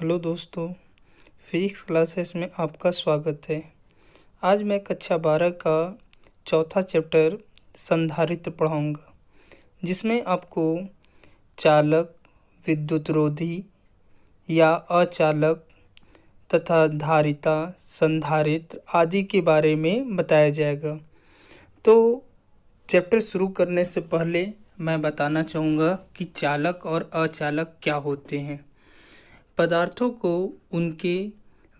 Hello दोस्तों, physics classes में आपका स्वागत है। आज मैं कक्षा 12 का चौथा चैप्टर संधारित्र पढ़ाऊँगा, जिसमें आपको चालक, विद्युतरोधी या अचालक तथा धारिता, संधारित्र आदि के बारे में बताया जाएगा। तो चैप्टर शुरू करने से पहले मैं बताना चाहूँगा कि चालक और अचालक क्या होते हैं। पदार्थों को उनके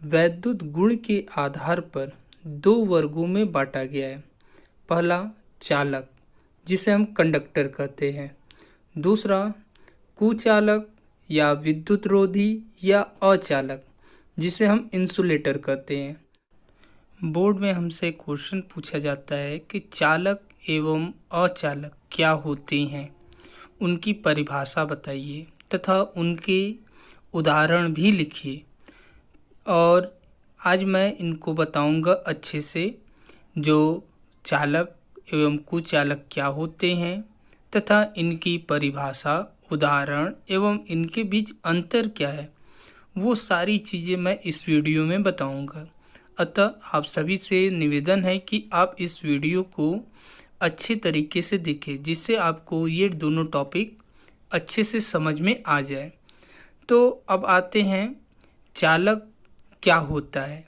वैद्युत गुण के आधार पर दो वर्गों में बांटा गया है। पहला चालक, जिसे हम कंडक्टर कहते हैं। दूसरा कुचालक या विद्युतरोधी या अचालक, जिसे हम इंसुलेटर कहते हैं। बोर्ड में हमसे क्वेश्चन पूछा जाता है कि चालक एवं अचालक क्या होते हैं, उनकी परिभाषा बताइए तथा उनके उदाहरण भी लिखिए। और आज मैं इनको बताऊंगा अच्छे से, जो चालक एवं कुचालक क्या होते हैं तथा इनकी परिभाषा, उदाहरण एवं इनके बीच अंतर क्या है, वो सारी चीज़ें मैं इस वीडियो में बताऊंगा। अतः आप सभी से निवेदन है कि आप इस वीडियो को अच्छे तरीके से देखें, जिससे आपको ये दोनों टॉपिक अच्छे से समझ में आ जाए। तो अब आते हैं चालक क्या होता है।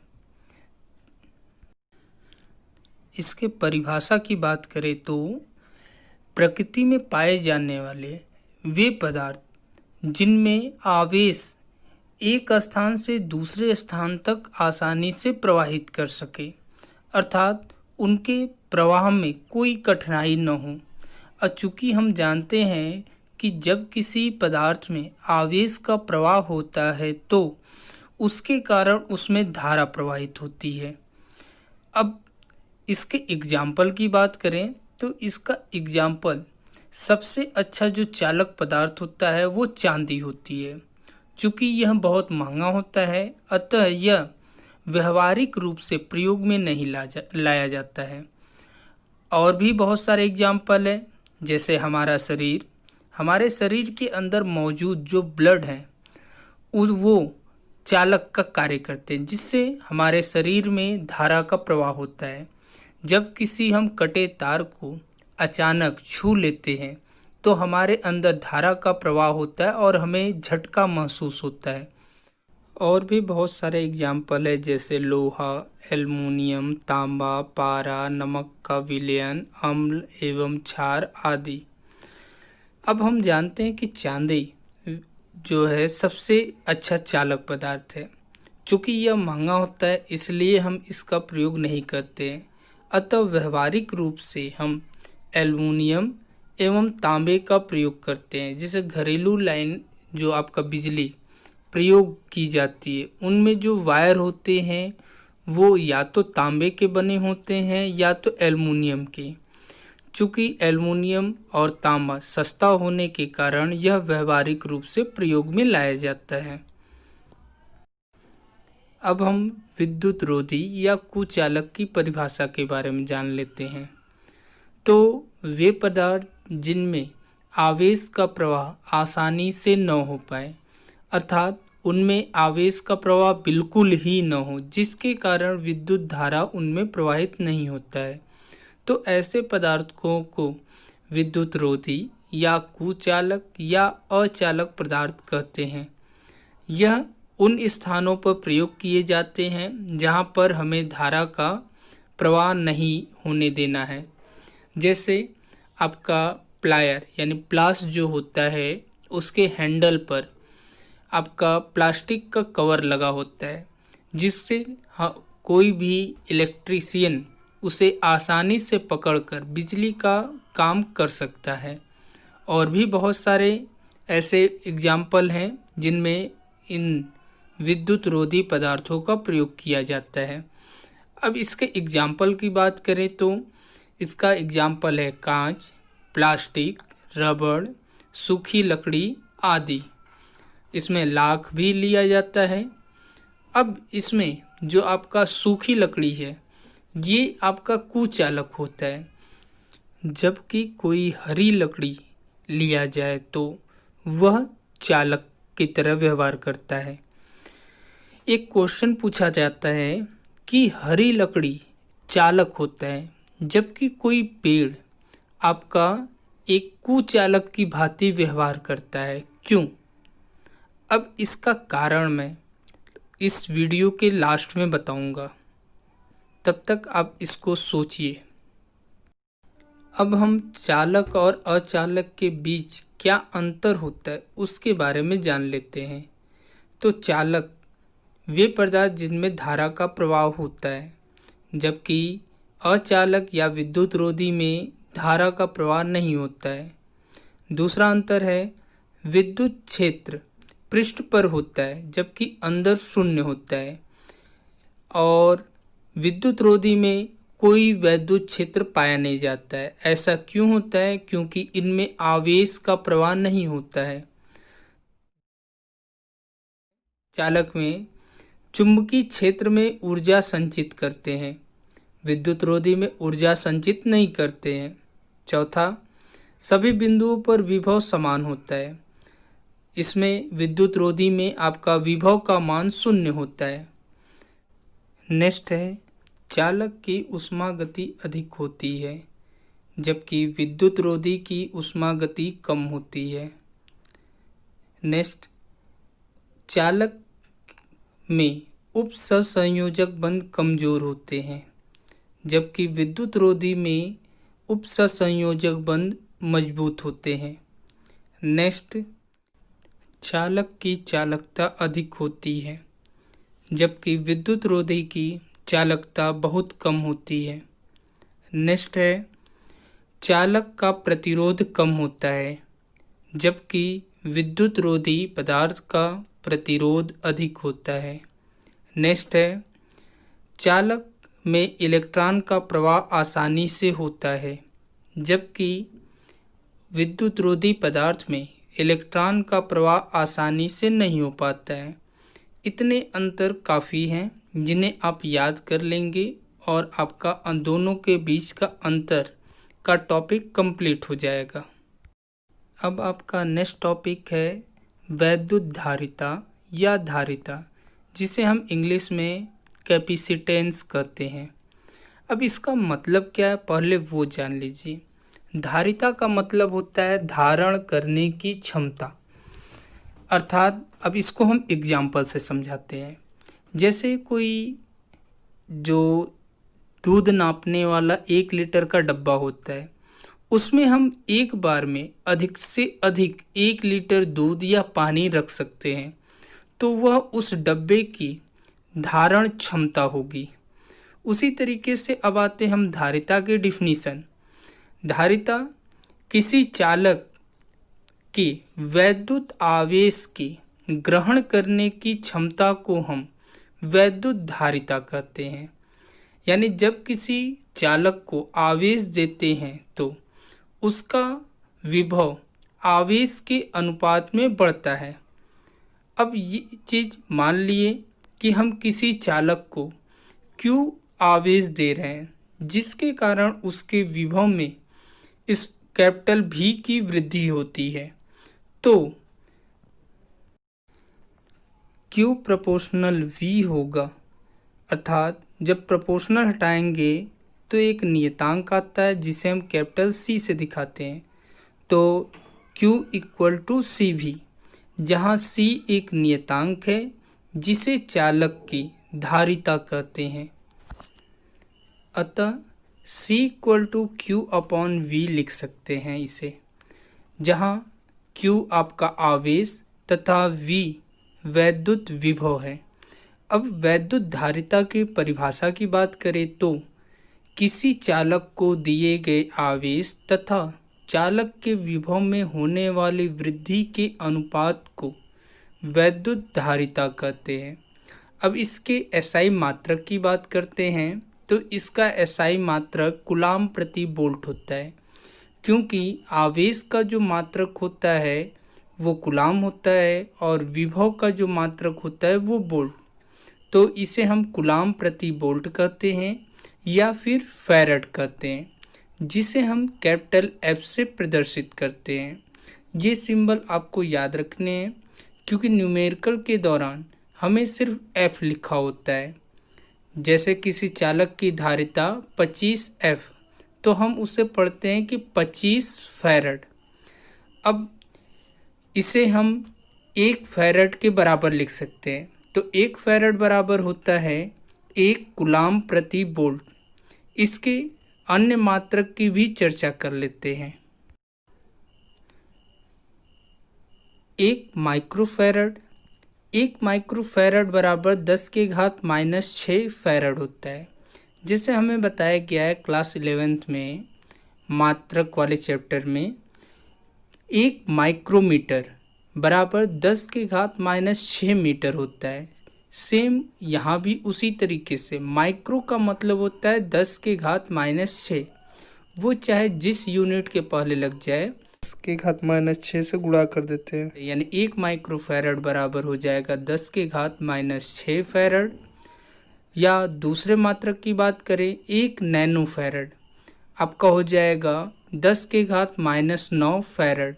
इसके परिभाषा की बात करें तो प्रकृति में पाए जाने वाले वे पदार्थ जिनमें आवेश एक स्थान से दूसरे स्थान तक आसानी से प्रवाहित कर सके, अर्थात उनके प्रवाह में कोई कठिनाई न हो। और चूंकि हम जानते हैं कि जब किसी पदार्थ में आवेश का प्रवाह होता है तो उसके कारण उसमें धारा प्रवाहित होती है। अब इसके एग्जाम्पल की बात करें तो इसका एग्जाम्पल सबसे अच्छा जो चालक पदार्थ होता है वो चांदी होती है। चूँकि यह बहुत महंगा होता है, अतः यह व्यवहारिक रूप से प्रयोग में नहीं लाया जाता है। और भी बहुत सारे एग्जाम्पल है, जैसे हमारे शरीर के अंदर मौजूद जो ब्लड है वो चालक का कार्य करते हैं, जिससे हमारे शरीर में धारा का प्रवाह होता है। जब किसी हम कटे तार को अचानक छू लेते हैं तो हमारे अंदर धारा का प्रवाह होता है और हमें झटका महसूस होता है। और भी बहुत सारे एग्जाम्पल है, जैसे लोहा, एल्युमिनियम, तांबा, पारा, नमक का विलयन, अम्ल एवं क्षार आदि। अब हम जानते हैं कि चांदी जो है सबसे अच्छा चालक पदार्थ है। चूँकि यह महंगा होता है इसलिए हम इसका प्रयोग नहीं करते हैं, अतः व्यवहारिक रूप से हम एल्युमिनियम एवं तांबे का प्रयोग करते हैं। जैसे घरेलू लाइन जो आपका बिजली प्रयोग की जाती है, उनमें जो वायर होते हैं वो या तो तांबे के बने होते हैं या तो एल्युमिनियम के। चूँकि एल्युमिनियम और तांबा सस्ता होने के कारण यह व्यवहारिक रूप से प्रयोग में लाया जाता है। अब हम विद्युतरोधी या कुचालक की परिभाषा के बारे में जान लेते हैं। तो वे पदार्थ जिनमें आवेश का प्रवाह आसानी से न हो पाए, अर्थात उनमें आवेश का प्रवाह बिल्कुल ही न हो, जिसके कारण विद्युत धारा उनमें प्रवाहित नहीं होता है, तो ऐसे पदार्थों को विद्युतरोधी या कुचालक या अचालक पदार्थ कहते हैं। यह उन स्थानों पर प्रयोग किए जाते हैं जहाँ पर हमें धारा का प्रवाह नहीं होने देना है। जैसे आपका प्लायर यानी प्लास जो होता है, उसके हैंडल पर आपका प्लास्टिक का कवर लगा होता है, जिससे कोई भी इलेक्ट्रीशियन उसे आसानी से पकड़कर बिजली का काम कर सकता है। और भी बहुत सारे ऐसे एग्जाम्पल हैं जिनमें इन विद्युतरोधी पदार्थों का प्रयोग किया जाता है। अब इसके एग्जाम्पल की बात करें तो इसका एग्जाम्पल है कांच, प्लास्टिक, रबड़, सूखी लकड़ी आदि। इसमें लाख भी लिया जाता है। अब इसमें जो आपका सूखी लकड़ी है ये आपका कुचालक होता है, जबकि कोई हरी लकड़ी लिया जाए तो वह चालक की तरह व्यवहार करता है। एक क्वेश्चन पूछा जाता है कि हरी लकड़ी चालक होता है जबकि कोई पेड़ आपका एक कुचालक की भांति व्यवहार करता है, क्यों? अब इसका कारण मैं इस वीडियो के लास्ट में बताऊंगा, तब तक आप इसको सोचिए। अब हम चालक और अचालक के बीच क्या अंतर होता है उसके बारे में जान लेते हैं। तो चालक वे पदार्थ जिनमें धारा का प्रवाह होता है, जबकि अचालक या विद्युत रोधी में धारा का प्रवाह नहीं होता है। दूसरा अंतर है विद्युत क्षेत्र पृष्ठ पर होता है जबकि अंदर शून्य होता है, और विद्युत रोधी में कोई वैद्युत क्षेत्र पाया नहीं जाता है। ऐसा क्यों होता है? क्योंकि इनमें आवेश का प्रवाह नहीं होता है। चालक में चुंबकीय क्षेत्र में ऊर्जा संचित करते हैं, विद्युत रोधी में ऊर्जा संचित नहीं करते हैं। चौथा, सभी बिंदुओं पर विभव समान होता है। इसमें विद्युत रोधी में आपका विभव का मान शून्य होता है। नेक्स्ट है चालक की ऊष्मा गति अधिक होती है जबकि विद्युत रोधी की ऊष्मा गति कम होती है। नेक्स्ट, चालक में उपसंयोजक बंध कमजोर होते हैं जबकि विद्युत रोधी में उपसंयोजक बंध मजबूत होते हैं। नेक्स्ट, चालक की चालकता अधिक होती है जबकि विद्युत रोधी की चालकता बहुत कम होती है। नेक्स्ट है चालक का प्रतिरोध कम होता है जबकि विद्युत रोधी पदार्थ का प्रतिरोध अधिक होता है। नेक्स्ट है चालक में इलेक्ट्रॉन का प्रवाह आसानी से होता है जबकि विद्युत रोधी पदार्थ में इलेक्ट्रॉन का प्रवाह आसानी से नहीं हो पाता है। इतने अंतर काफ़ी हैं जिन्हें आप याद कर लेंगे और आपका दोनों के बीच का अंतर का टॉपिक कंप्लीट हो जाएगा। अब आपका नेक्स्ट टॉपिक है वैद्युत धारिता या धारिता, जिसे हम इंग्लिश में कैपेसिटेंस कहते हैं। अब इसका मतलब क्या है पहले वो जान लीजिए। धारिता का मतलब होता है धारण करने की क्षमता, अर्थात अब इसको हम एग्जाम्पल से समझाते हैं। जैसे कोई जो दूध नापने वाला 1 लीटर का डब्बा होता है, उसमें हम एक बार में अधिक से अधिक 1 लीटर दूध या पानी रख सकते हैं, तो वह उस डब्बे की धारण क्षमता होगी। उसी तरीके से अब आते हम धारिता के डिफिनीशन। धारिता किसी चालक के वैद्युत आवेश के ग्रहण करने की क्षमता को हम वैद्युत धारिता कहते हैं। यानी जब किसी चालक को आवेश देते हैं तो उसका विभव आवेश के अनुपात में बढ़ता है। अब ये चीज़ मान लिए कि हम किसी चालक को Q आवेश दे रहे हैं, जिसके कारण उसके विभव में इस कैपिटल V की वृद्धि होती है, तो Q प्रोपोर्शनल V होगा। अर्थात जब प्रोपोर्शनल हटाएंगे तो एक नियतांक आता है जिसे हम कैपिटल C से दिखाते हैं, तो Q इक्वल टू CV, जहाँ C एक नियतांक है जिसे चालक की धारिता कहते हैं। अतः C equal to Q upon V लिख सकते हैं इसे, जहाँ Q आपका आवेश तथा V वैद्युत विभव है। अब वैद्युत धारिता की परिभाषा की बात करें तो किसी चालक को दिए गए आवेश तथा चालक के विभव में होने वाली वृद्धि के अनुपात को वैद्युत धारिता कहते हैं। अब इसके एसआई मात्रक की बात करते हैं तो इसका एसआई मात्रक कूलाम प्रति वोल्ट होता है, क्योंकि आवेश का जो मात्रक होता है वो कूलाम होता है और विभव का जो मात्रक होता है वो वोल्ट, तो इसे हम कूलाम प्रति वोल्ट कहते हैं या फिर फैराड कहते हैं, जिसे हम कैपिटल F से प्रदर्शित करते हैं। ये सिंबल आपको याद रखने हैं क्योंकि न्यूमेरिकल के दौरान हमें सिर्फ F लिखा होता है। जैसे किसी चालक की धारिता 25F, तो हम उसे पढ़ते हैं कि 25 फैरड। अब इसे हम 1 फैरड के बराबर लिख सकते हैं। तो 1 फैरड बराबर होता है 1 कूलाम प्रति वोल्ट। इसके अन्य मात्रक की भी चर्चा कर लेते हैं। 1 माइक्रोफैरड बराबर 10 के घात -6 फैरड होता है। जिसे हमें बताया गया है क्लास 11th में मात्रक वाले चैप्टर में, 1 माइक्रोमीटर बराबर 10 के घात -6 मीटर होता है। सेम यहाँ भी उसी तरीके से माइक्रो का मतलब होता है 10 के घात -6, वो चाहे जिस यूनिट के पहले लग जाए 10 के घात -6 से गुणा कर देते हैं, यानी 1 माइक्रोफैरड बराबर हो जाएगा 10 के घात -6 फैरड। या दूसरे मात्रक की बात करें 1 नैनोफैरड, आपका हो जाएगा 10 के घात -9 फैरड।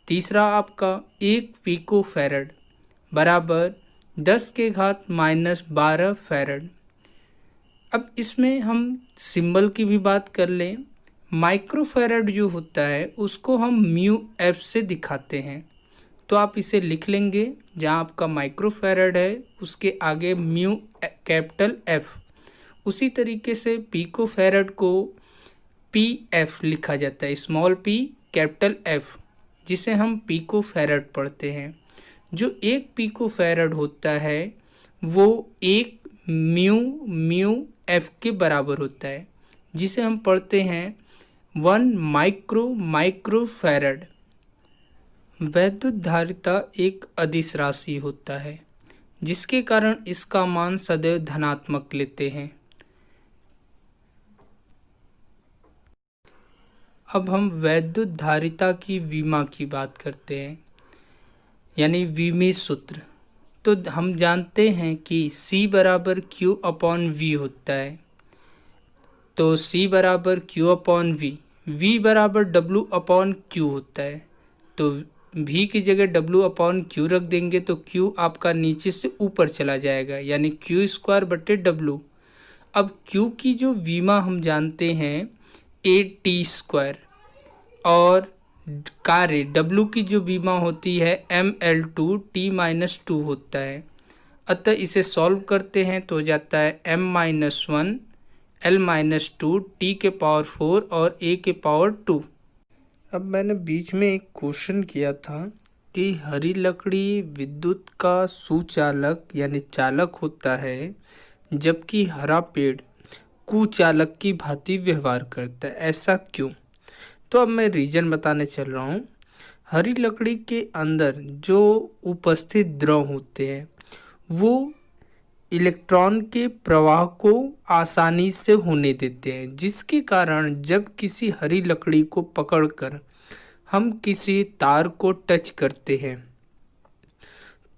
तीसरा आपका 1 पिकोफैरड बराबर 10 के घात -12 फैरड। अब इसमें हम सिंबल की भी बात कर लें। माइक्रोफैरड जो होता है उसको हम म्यू एफ से दिखाते हैं, तो आप इसे लिख लेंगे। जहाँ आपका माइक्रोफैरड है उसके आगे म्यू कैपिटल एफ। उसी तरीके से पिकोफैरड को पी एफ लिखा जाता है, स्मॉल पी कैपिटल एफ, जिसे हम पिकोफैरड पढ़ते हैं। जो 1 पिकोफैरड होता है वो 1 म्यू एफ के बराबर होता है, जिसे हम पढ़ते हैं 1 माइक्रोफैरड। वैद्युत धारिता एक अदिश राशि होता है, जिसके कारण इसका मान सदैव धनात्मक लेते हैं। अब हम वैद्युत धारिता की विमा की बात करते हैं, यानी विमी सूत्र। तो हम जानते हैं कि C बराबर Q/V होता है। तो C बराबर Q/V, V बराबर W/Q होता है। तो V की जगह W/Q रख देंगे तो Q आपका नीचे से ऊपर चला जाएगा, यानी Q²/W। अब Q की जो विमा हम जानते हैं AT², और कार्य W की जो विमा होती है ML2T-2 होता है। अतः इसे सॉल्व करते हैं तो हो जाता है M-1 L-2 T⁴ और A⁴ अब मैंने बीच में एक क्वेश्चन किया था कि हरी लकड़ी विद्युत का सुचालक यानी चालक होता है, जबकि हरा पेड़ कुचालक की भांति व्यवहार करता है, ऐसा क्यों? तो अब मैं रीजन बताने चल रहा हूँ। हरी लकड़ी के अंदर जो उपस्थित द्रव होते हैं वो इलेक्ट्रॉन के प्रवाह को आसानी से होने देते हैं, जिसके कारण जब किसी हरी लकड़ी को पकड़कर हम किसी तार को टच करते हैं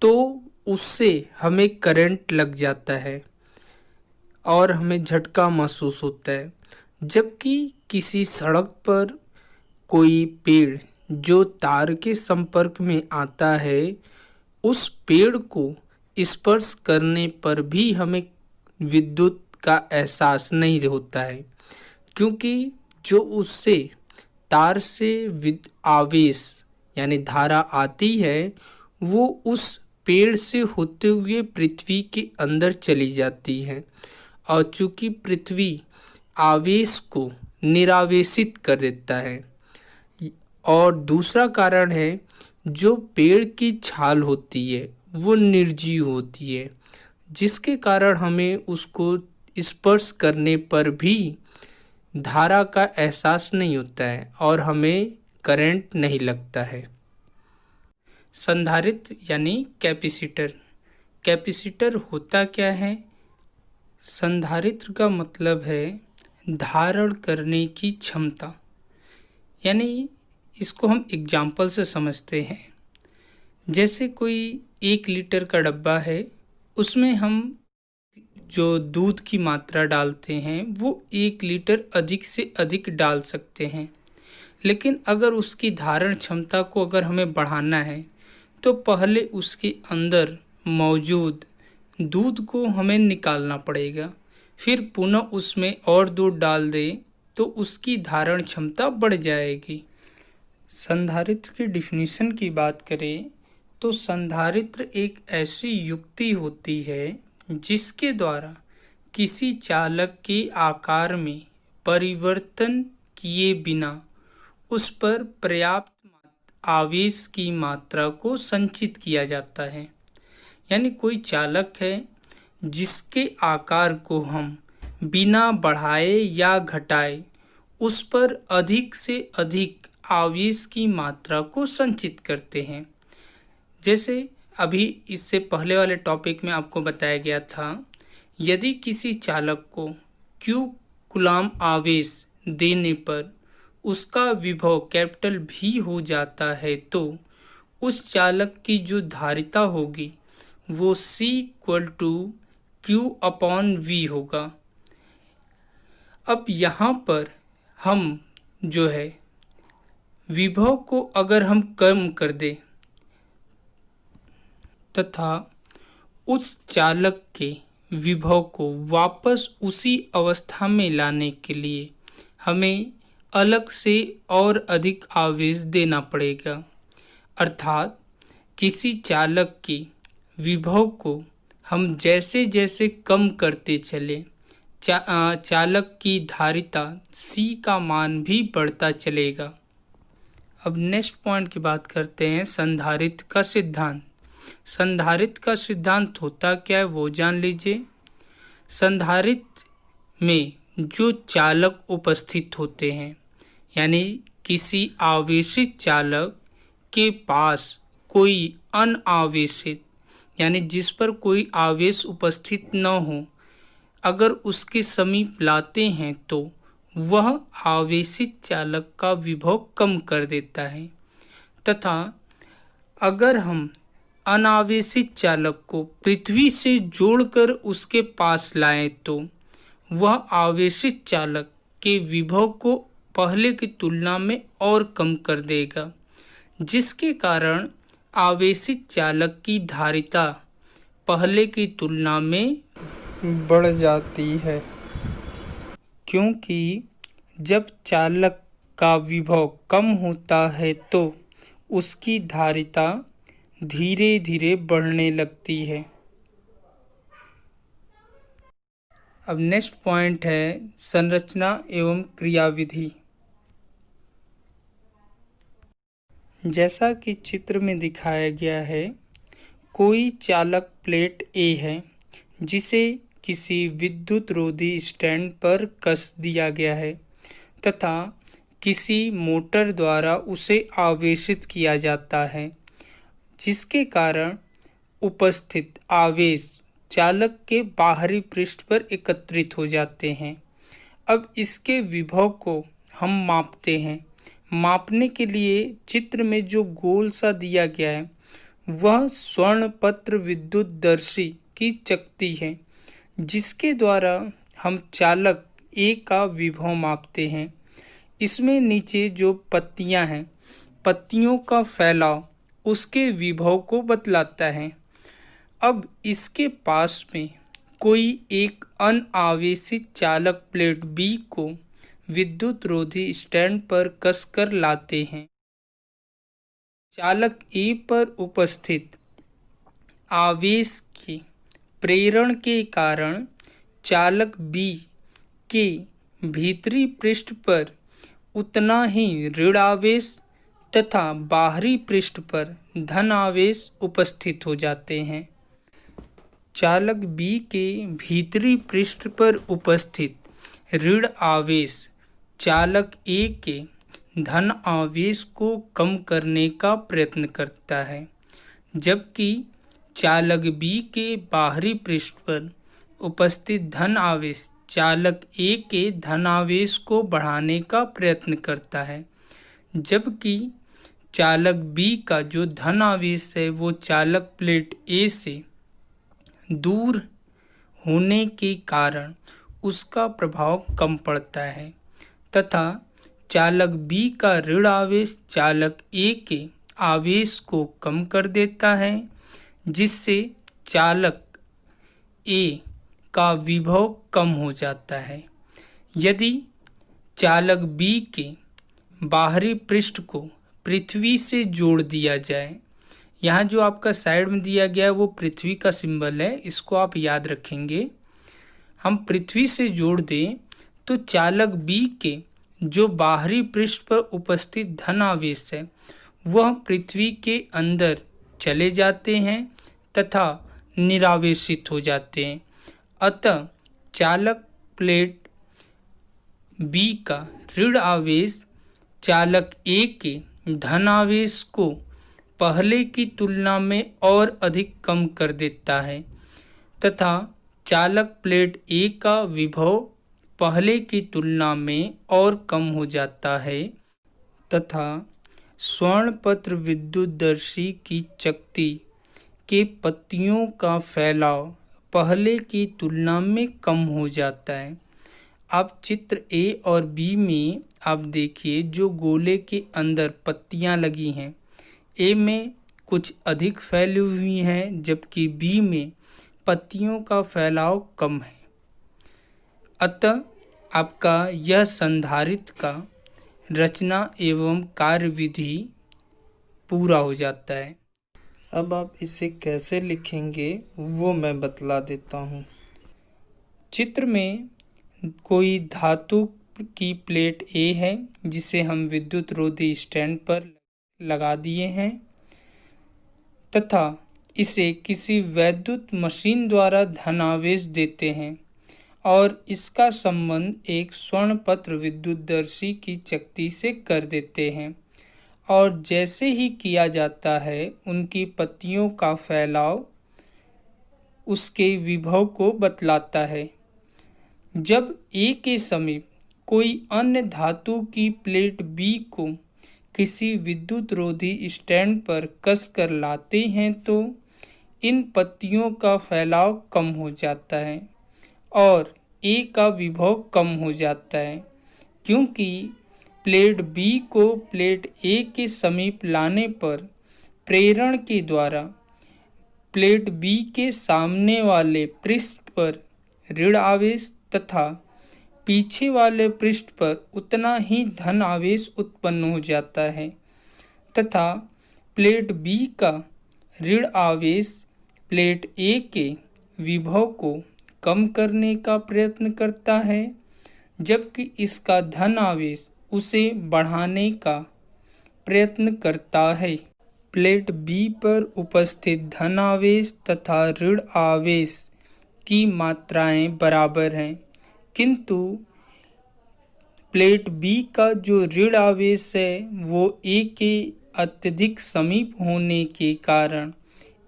तो उससे हमें करंट लग जाता है और हमें झटका महसूस होता है। जबकि किसी सड़क पर कोई पेड़ जो तार के संपर्क में आता है, उस पेड़ को स्पर्श करने पर भी हमें विद्युत का एहसास नहीं होता है, क्योंकि जो उससे तार से आवेश यानी धारा आती है वो उस पेड़ से होते हुए पृथ्वी के अंदर चली जाती है। और चूंकि पृथ्वी आवेश को निरावेशित कर देता है। और दूसरा कारण है, जो पेड़ की छाल होती है वो निर्जीव होती है, जिसके कारण हमें उसको स्पर्श करने पर भी धारा का एहसास नहीं होता है और हमें करंट नहीं लगता है। संधारित्र यानी कैपेसिटर। कैपेसिटर होता क्या है? संधारित्र का मतलब है धारण करने की क्षमता। यानी इसको हम एग्जाम्पल से समझते हैं। जैसे कोई 1 लीटर का डब्बा है, उसमें हम जो दूध की मात्रा डालते हैं वो 1 लीटर अधिक से अधिक डाल सकते हैं। लेकिन अगर उसकी धारण क्षमता को अगर हमें बढ़ाना है तो पहले उसके अंदर मौजूद दूध को हमें निकालना पड़ेगा। फिर पुनः उसमें और दूध डाल दें तो उसकी धारण क्षमता बढ़ जाएगी। संधारित्र की डिफिनीशन की बात करें तो संधारित्र एक ऐसी युक्ति होती है जिसके द्वारा किसी चालक के आकार में परिवर्तन किए बिना उस पर पर्याप्त आवेश की मात्रा को संचित किया जाता है। यानी कोई चालक है जिसके आकार को हम बिना बढ़ाए या घटाए उस पर अधिक से अधिक आवेश की मात्रा को संचित करते हैं। जैसे अभी इससे पहले वाले टॉपिक में आपको बताया गया था, यदि किसी चालक को Q कूलाम आवेश देने पर उसका विभव कैपिटल V हो जाता है तो उस चालक की जो धारिता होगी वो C = Q/V होगा। अब यहाँ पर हम जो है विभव को अगर हम कम कर दें तथा उस चालक के विभव को वापस उसी अवस्था में लाने के लिए हमें अलग से और अधिक आवेश देना पड़ेगा। अर्थात किसी चालक के विभव को हम जैसे जैसे कम करते चले चालक की धारिता C का मान भी बढ़ता चलेगा। अब नेक्स्ट पॉइंट की बात करते हैं संधारित्र का सिद्धांत। संधारित्र का सिद्धांत होता क्या है वो जान लीजिए। संधारित्र में जो चालक उपस्थित होते हैं यानी किसी आवेशित चालक के पास कोई अनावेशित यानी जिस पर कोई आवेश उपस्थित न हो अगर उसके समीप लाते हैं तो वह आवेशित चालक का विभव कम कर देता है, तथा अगर हम अनावेशित चालक को पृथ्वी से जोड़कर उसके पास लाएं तो वह आवेशित चालक के विभव को पहले की तुलना में और कम कर देगा, जिसके कारण आवेशित चालक की धारिता पहले की तुलना में बढ़ जाती है। क्योंकि जब चालक का विभव कम होता है तो उसकी धारिता धीरे धीरे बढ़ने लगती है। अब नेक्स्ट पॉइंट है संरचना एवं क्रियाविधि। जैसा कि चित्र में दिखाया गया है, कोई चालक प्लेट A है जिसे किसी विद्युत रोधी स्टैंड पर कस दिया गया है तथा किसी मोटर द्वारा उसे आवेशित किया जाता है, जिसके कारण उपस्थित आवेश चालक के बाहरी पृष्ठ पर एकत्रित हो जाते हैं। अब इसके विभव को हम मापते हैं। मापने के लिए चित्र में जो गोल सा दिया गया है वह स्वर्णपत्र विद्युतदर्शी की चकती है, जिसके द्वारा हम चालक A का विभव मापते हैं। इसमें नीचे जो पत्तियां हैं, पत्तियों का फैलाव उसके विभव को बतलाता है। अब इसके पास में कोई एक अनावेशित चालक प्लेट B को विद्युत रोधी स्टैंड पर कसकर लाते हैं। चालक A पर उपस्थित आवेश के प्रेरण के कारण चालक B के भीतरी पृष्ठ पर उतना ही ऋण आवेश तथा बाहरी पृष्ठ पर धन आवेश उपस्थित हो जाते हैं। चालक B के भीतरी पृष्ठ पर उपस्थित ऋण आवेश चालक A के धन आवेश को कम करने का प्रयत्न करता है, जबकि चालक B के बाहरी पृष्ठ पर उपस्थित धन आवेश चालक A के धन आवेश को बढ़ाने का प्रयत्न करता है। जबकि चालक B का जो धन आवेश है वो चालक प्लेट A से दूर होने के कारण उसका प्रभाव कम पड़ता है तथा चालक B का ऋण आवेश चालक A के आवेश को कम कर देता है, जिससे चालक ए का विभव कम हो जाता है। यदि चालक बी के बाहरी पृष्ठ को पृथ्वी से जोड़ दिया जाए, यहाँ जो आपका साइड में दिया गया है वो पृथ्वी का सिंबल है, इसको आप याद रखेंगे। हम पृथ्वी से जोड़ दें तो चालक बी के जो बाहरी पृष्ठ पर उपस्थित धन आवेश है वह पृथ्वी के अंदर चले जाते हैं तथा निरावेशित हो जाते हैं। अतः चालक प्लेट बी का ऋण आवेश चालक ए के धन आवेश को पहले की तुलना में और अधिक कम कर देता है तथा चालक प्लेट ए का विभव पहले की तुलना में और कम हो जाता है तथा स्वर्णपत्र विद्युतदर्शी की चकती के पत्तियों का फैलाव पहले की तुलना में कम हो जाता है। आप चित्र ए और बी में आप देखिए, जो गोले के अंदर पत्तियां लगी हैं, ए में कुछ अधिक फैली हुई हैं जबकि बी में पत्तियों का फैलाव कम है। अतः आपका यह संधारित्र का रचना एवं कार्यविधि पूरा हो जाता है। अब आप इसे कैसे लिखेंगे वो मैं बतला देता हूँ। चित्र में कोई धातु की प्लेट ए है जिसे हम विद्युत रोधी स्टैंड पर लगा दिए हैं तथा इसे किसी वैद्युत मशीन द्वारा धनावेश देते हैं और इसका संबंध एक स्वर्णपत्र विद्युतदर्शी की चकती से कर देते हैं और जैसे ही किया जाता है उनकी पत्तियों का फैलाव उसके विभव को बतलाता है। जब ए के समीप कोई अन्य धातु की प्लेट बी को किसी विद्युत रोधी स्टैंड पर कसकर लाते हैं तो इन पत्तियों का फैलाव कम हो जाता है और ए का विभव कम हो जाता है, क्योंकि प्लेट बी को प्लेट ए के समीप लाने पर प्रेरण के द्वारा प्लेट बी के सामने वाले पृष्ठ पर ऋण आवेश तथा पीछे वाले पृष्ठ पर उतना ही धन आवेश उत्पन्न हो जाता है तथा प्लेट बी का ऋण आवेश प्लेट ए के विभव को कम करने का प्रयत्न करता है, जबकि इसका धन आवेश उसे बढ़ाने का प्रयत्न करता है। प्लेट बी पर उपस्थित धन आवेश तथा ऋण आवेश की मात्राएं बराबर हैं, किंतु प्लेट बी का जो ऋण आवेश है वो ए के अत्यधिक समीप होने के कारण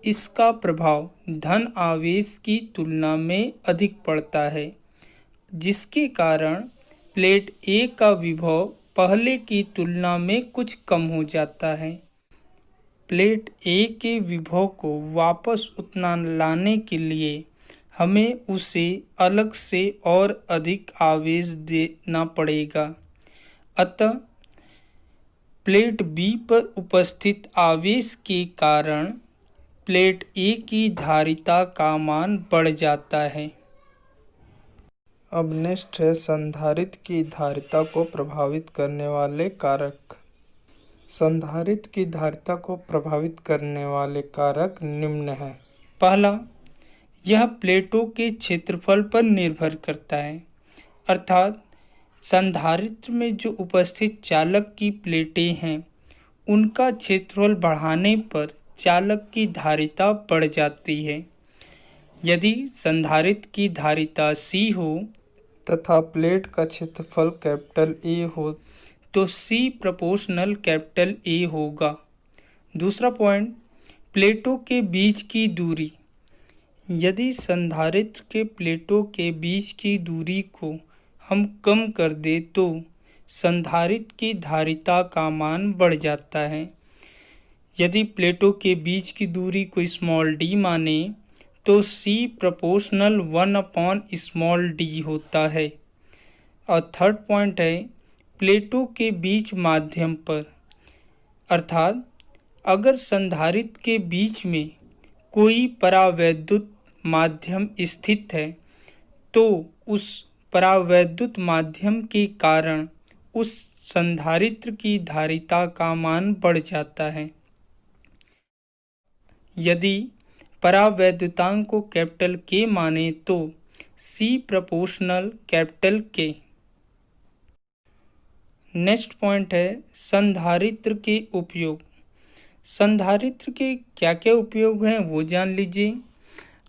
इसका प्रभाव धन आवेश की तुलना में अधिक पड़ता है, जिसके कारण प्लेट ए का विभव पहले की तुलना में कुछ कम हो जाता है। प्लेट ए के विभव को वापस उतना लाने के लिए हमें उसे अलग से और अधिक आवेश देना पड़ेगा। अतः प्लेट बी पर उपस्थित आवेश के कारण प्लेट ए की धारिता का मान बढ़ जाता है। अब नेक्स्ट है संधारित्र की धारिता को प्रभावित करने वाले कारक। संधारित्र की धारिता को प्रभावित करने वाले कारक निम्न हैं। पहला, यह प्लेटों के क्षेत्रफल पर निर्भर करता है, अर्थात संधारित्र में जो उपस्थित चालक की प्लेटें हैं उनका क्षेत्रफल बढ़ाने पर चालक की धारिता बढ़ जाती है। यदि संधारित्र की धारिता सी हो तथा प्लेट का क्षेत्रफल कैपिटल ए हो तो सी प्रोपोर्शनल कैपिटल ए होगा। दूसरा पॉइंट, प्लेटों के बीच की दूरी। यदि संधारित्र के प्लेटों के बीच की दूरी को हम कम कर दें तो संधारित्र की धारिता का मान बढ़ जाता है। यदि प्लेटों के बीच की दूरी को स्मॉल डी माने तो सी प्रोपोर्शनल 1/स्मॉल डी होता है। और थर्ड पॉइंट है, प्लेटों के बीच माध्यम पर, अर्थात अगर संधारित्र के बीच में कोई परावैद्युत माध्यम स्थित है तो उस परावैद्युत माध्यम के कारण उस संधारित्र की धारिता का मान बढ़ जाता है। यदि परावैद्युतांक को कैपिटल के माने तो C प्रोपोर्शनल कैपिटल के। नेक्स्ट पॉइंट है संधारित्र के उपयोग। संधारित्र के क्या क्या उपयोग हैं वो जान लीजिए।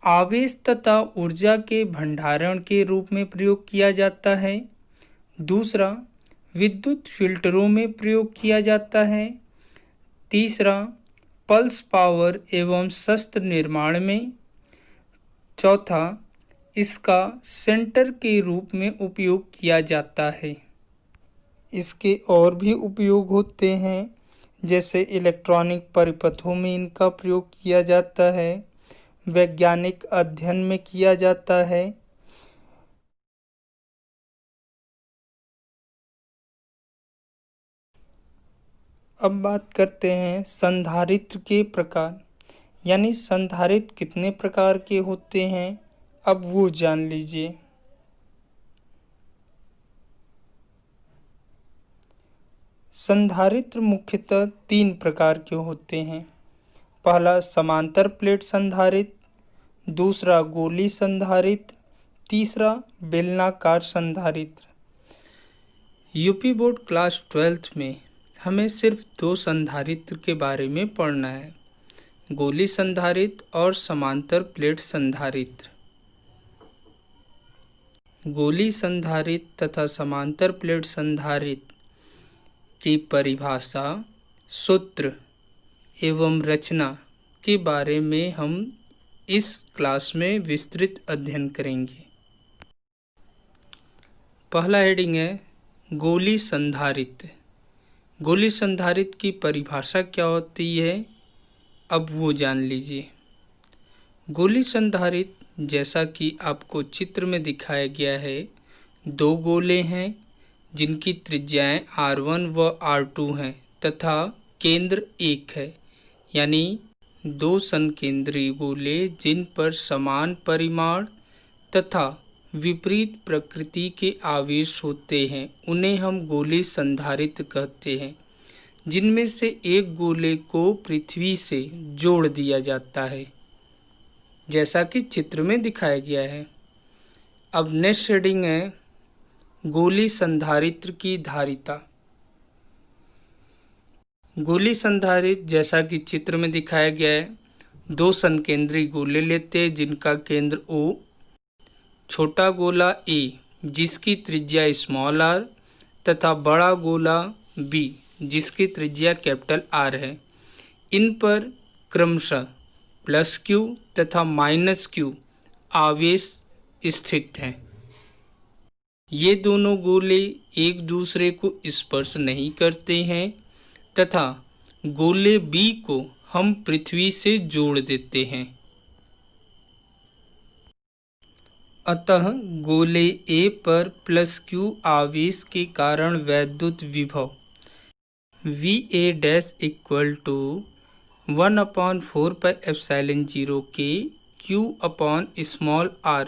आवेश तथा ऊर्जा के भंडारण के रूप में प्रयोग किया जाता है। दूसरा, विद्युत फिल्टरों में प्रयोग किया जाता है। तीसरा, पल्स पावर एवं शस्त्र निर्माण में। चौथा, इसका सेंटर के रूप में उपयोग किया जाता है। इसके और भी उपयोग होते हैं, जैसे इलेक्ट्रॉनिक परिपथों में इनका प्रयोग किया जाता है, वैज्ञानिक अध्ययन में किया जाता है। अब बात करते हैं संधारित्र के प्रकार, यानी संधारित्र कितने प्रकार के होते हैं, अब वो जान लीजिए। संधारित्र मुख्यतः 3 प्रकार के होते हैं। पहला समांतर प्लेट संधारित्र, दूसरा गोली संधारित्र, तीसरा बेलनाकार संधारित्र। यूपी बोर्ड क्लास 12th में हमें सिर्फ 2 संधारित्र के बारे में पढ़ना है, गोली संधारित्र और समांतर प्लेट संधारित्र। गोली संधारित्र तथा समांतर प्लेट संधारित्र की परिभाषा, सूत्र एवं रचना के बारे में हम इस क्लास में विस्तृत अध्ययन करेंगे। पहला हेडिंग है गोली संधारित्र। गोली संधारित्र की परिभाषा क्या होती है, अब वो जान लीजिए। गोली संधारित्र जैसा कि आपको चित्र में दिखाया गया है, 2 गोले हैं जिनकी त्रिज्याएं R1 व R2 हैं तथा केंद्र 1 है, यानी 2 संकेंद्रीय गोले जिन पर समान परिमाण तथा विपरीत प्रकृति के आवेश होते हैं उन्हें हम गोली संधारित्र कहते हैं, जिनमें से एक गोले को पृथ्वी से जोड़ दिया जाता है, जैसा कि चित्र में दिखाया गया है। अब नेक्स्ट हेडिंग है गोली संधारित्र की धारिता। गोली संधारित्र जैसा कि चित्र में दिखाया गया है, 2 संकेंद्रीय गोले लेते हैं जिनका केंद्र O, छोटा गोला A जिसकी त्रिज्या स्मॉल r तथा बड़ा गोला B जिसकी त्रिज्या कैपिटल R है। इन पर क्रमशः +Q तथा -Q आवेश स्थित हैं। ये दोनों गोले एक दूसरे को स्पर्श नहीं करते हैं तथा गोले B को हम पृथ्वी से जोड़ देते हैं। अतः गोले A पर +Q आवेश के कारण वैद्युत विभव VA डैश इक्वल टू 1/4πε0 के Q अपॉन स्मॉल r।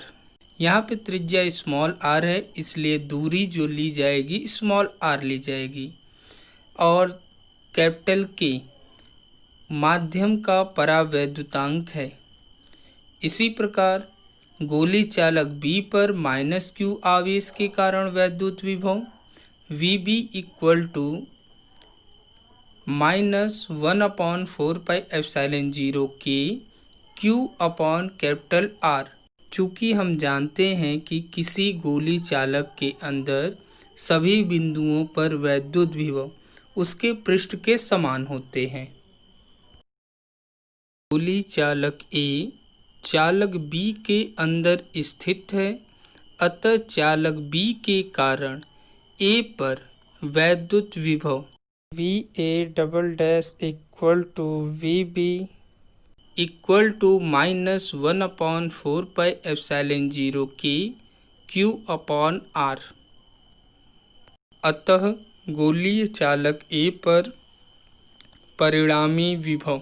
यहाँ पे त्रिज्या स्मॉल r है, इसलिए दूरी जो ली जाएगी स्मॉल r ली जाएगी, और कैपिटल के माध्यम का परावैद्युतांक है। इसी प्रकार गोली चालक B पर -Q आवेश के कारण वैद्युत विभव VB इक्वल टू -1/4πε0 के Q अपॉन कैपिटल R। चूँकि हम जानते हैं कि किसी गोली चालक के अंदर सभी बिंदुओं पर वैद्युत विभव उसके पृष्ठ के समान होते हैं। गोली चालक A चालक B के अंदर स्थित है, अतः चालक B के कारण A पर वैद्युत विभव VA double dash equal to VB equal to -1/4πε0 के Q अपॉन R। अतः गोलीय चालक A पर परिणामी विभव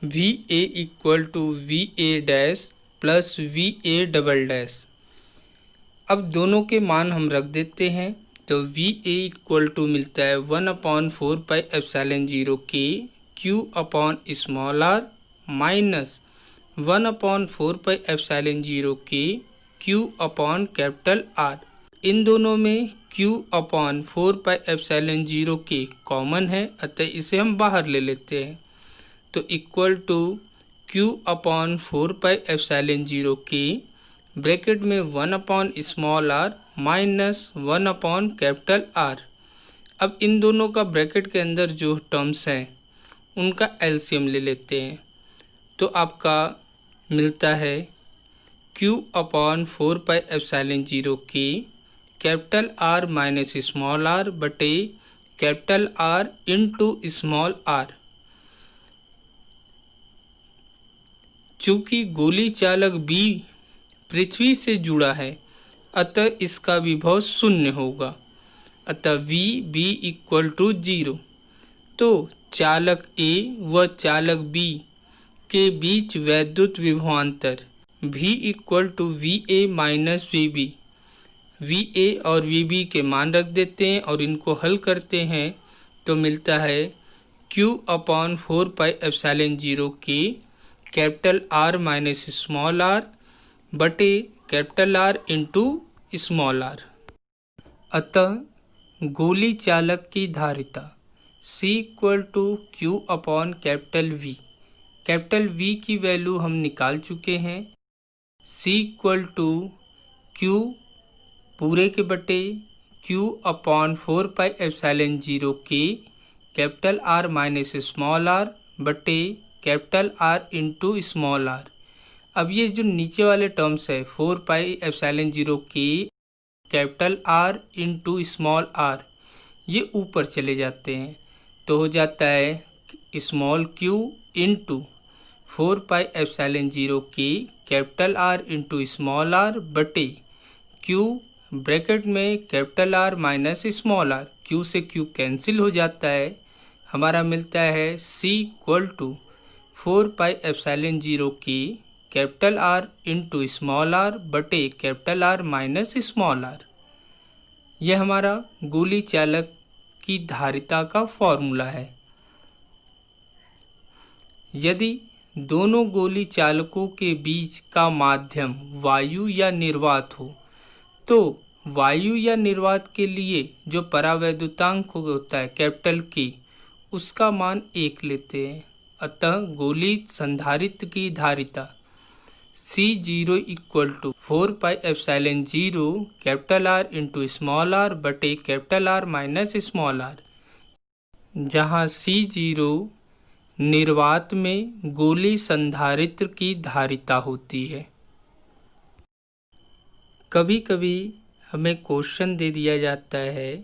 V A equal to V A dash plus V A double dash. अब दोनों के मान हम रख देते हैं, तो वी ए इक्वल टू मिलता है 1/4 पाई एप्सिलॉन 0 के Q upon small R minus 1/4 pi epsilon 0 के क्यू अपॉन कैपिटल आर। इन दोनों में q अपॉन 4 पाई एप्सिलॉन 0 के कॉमन है, अतः इसे हम बाहर ले लेते हैं। तो equal to q upon 4 pi epsilon 0 के ब्रैकेट में 1/स्मॉल r माइनस 1/कैपिटल R। अब इन दोनों का ब्रैकेट के अंदर जो टर्म्स हैं उनका एलसीएम ले लेते हैं, तो आपका मिलता है q अपॉन 4 पाई एप्सिलॉन 0 के capital R minus small r बटे capital R into small r। चूँकि गोली चालक B पृथ्वी से जुड़ा है, अतः इसका विभव शून्य होगा, अतः वी बी इक्वल टू 0। तो चालक A व चालक B के बीच वैद्युत विभवांतर V equal to V A minus V B. V A और वी बी के मान रख देते हैं और इनको हल करते हैं, तो मिलता है Q अपॉन 4 पाई एप्सिलॉन 0 के capital R minus small r बटे capital R into small r। अतः गोली चालक की धारिता C equal to Q upon capital V। Capital V की वैल्यू हम निकाल चुके हैं। C इक्वल टू क्यू पूरे के बटे Q अपॉन 4 पाई एप्सिलॉन 0 के capital R minus small r बटे capital R into small r। अब ये जो नीचे वाले टर्म्स है 4 पाई एप्सिलॉन 0 के capital R into small r, ये ऊपर चले जाते हैं, तो हो जाता है small q into 4 pi epsilon 0 के capital R into small r बटे q ब्रैकेट में capital R minus small r। q से q कैंसिल हो जाता है, हमारा मिलता है C equal to 4 pi epsilon 0 के capital R into small r बटे capital R minus small r। यह हमारा गोली चालक की धारिता का फॉर्मूला है। यदि दोनों गोली चालकों के बीच का माध्यम वायु या निर्वात हो, तो वायु या निर्वात के लिए जो परावैद्युतांक होता है कैपिटल K, उसका मान 1 लेते हैं। अतः गोली संधारित्र की धारिता C0 equal to 4 pi epsilon 0 capital R into small r बटे capital R minus small r, जहाँ C0 निर्वात में गोली संधारित्र की धारिता होती है। कभी कभी हमें क्वेश्चन दे दिया जाता है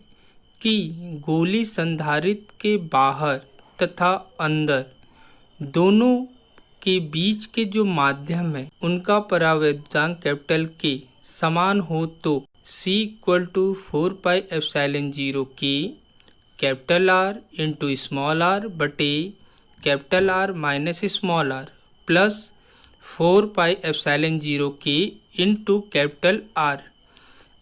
कि गोली संधारित्र के बाहर तथा अंदर दोनों के बीच के जो माध्यम है उनका परावैद्युतांक कैपिटल K समान हो, तो C equal to 4 pi epsilon 0 के capital R into small r बटे capital R minus small r plus 4 pi epsilon 0 के इंटू कैपिटल R।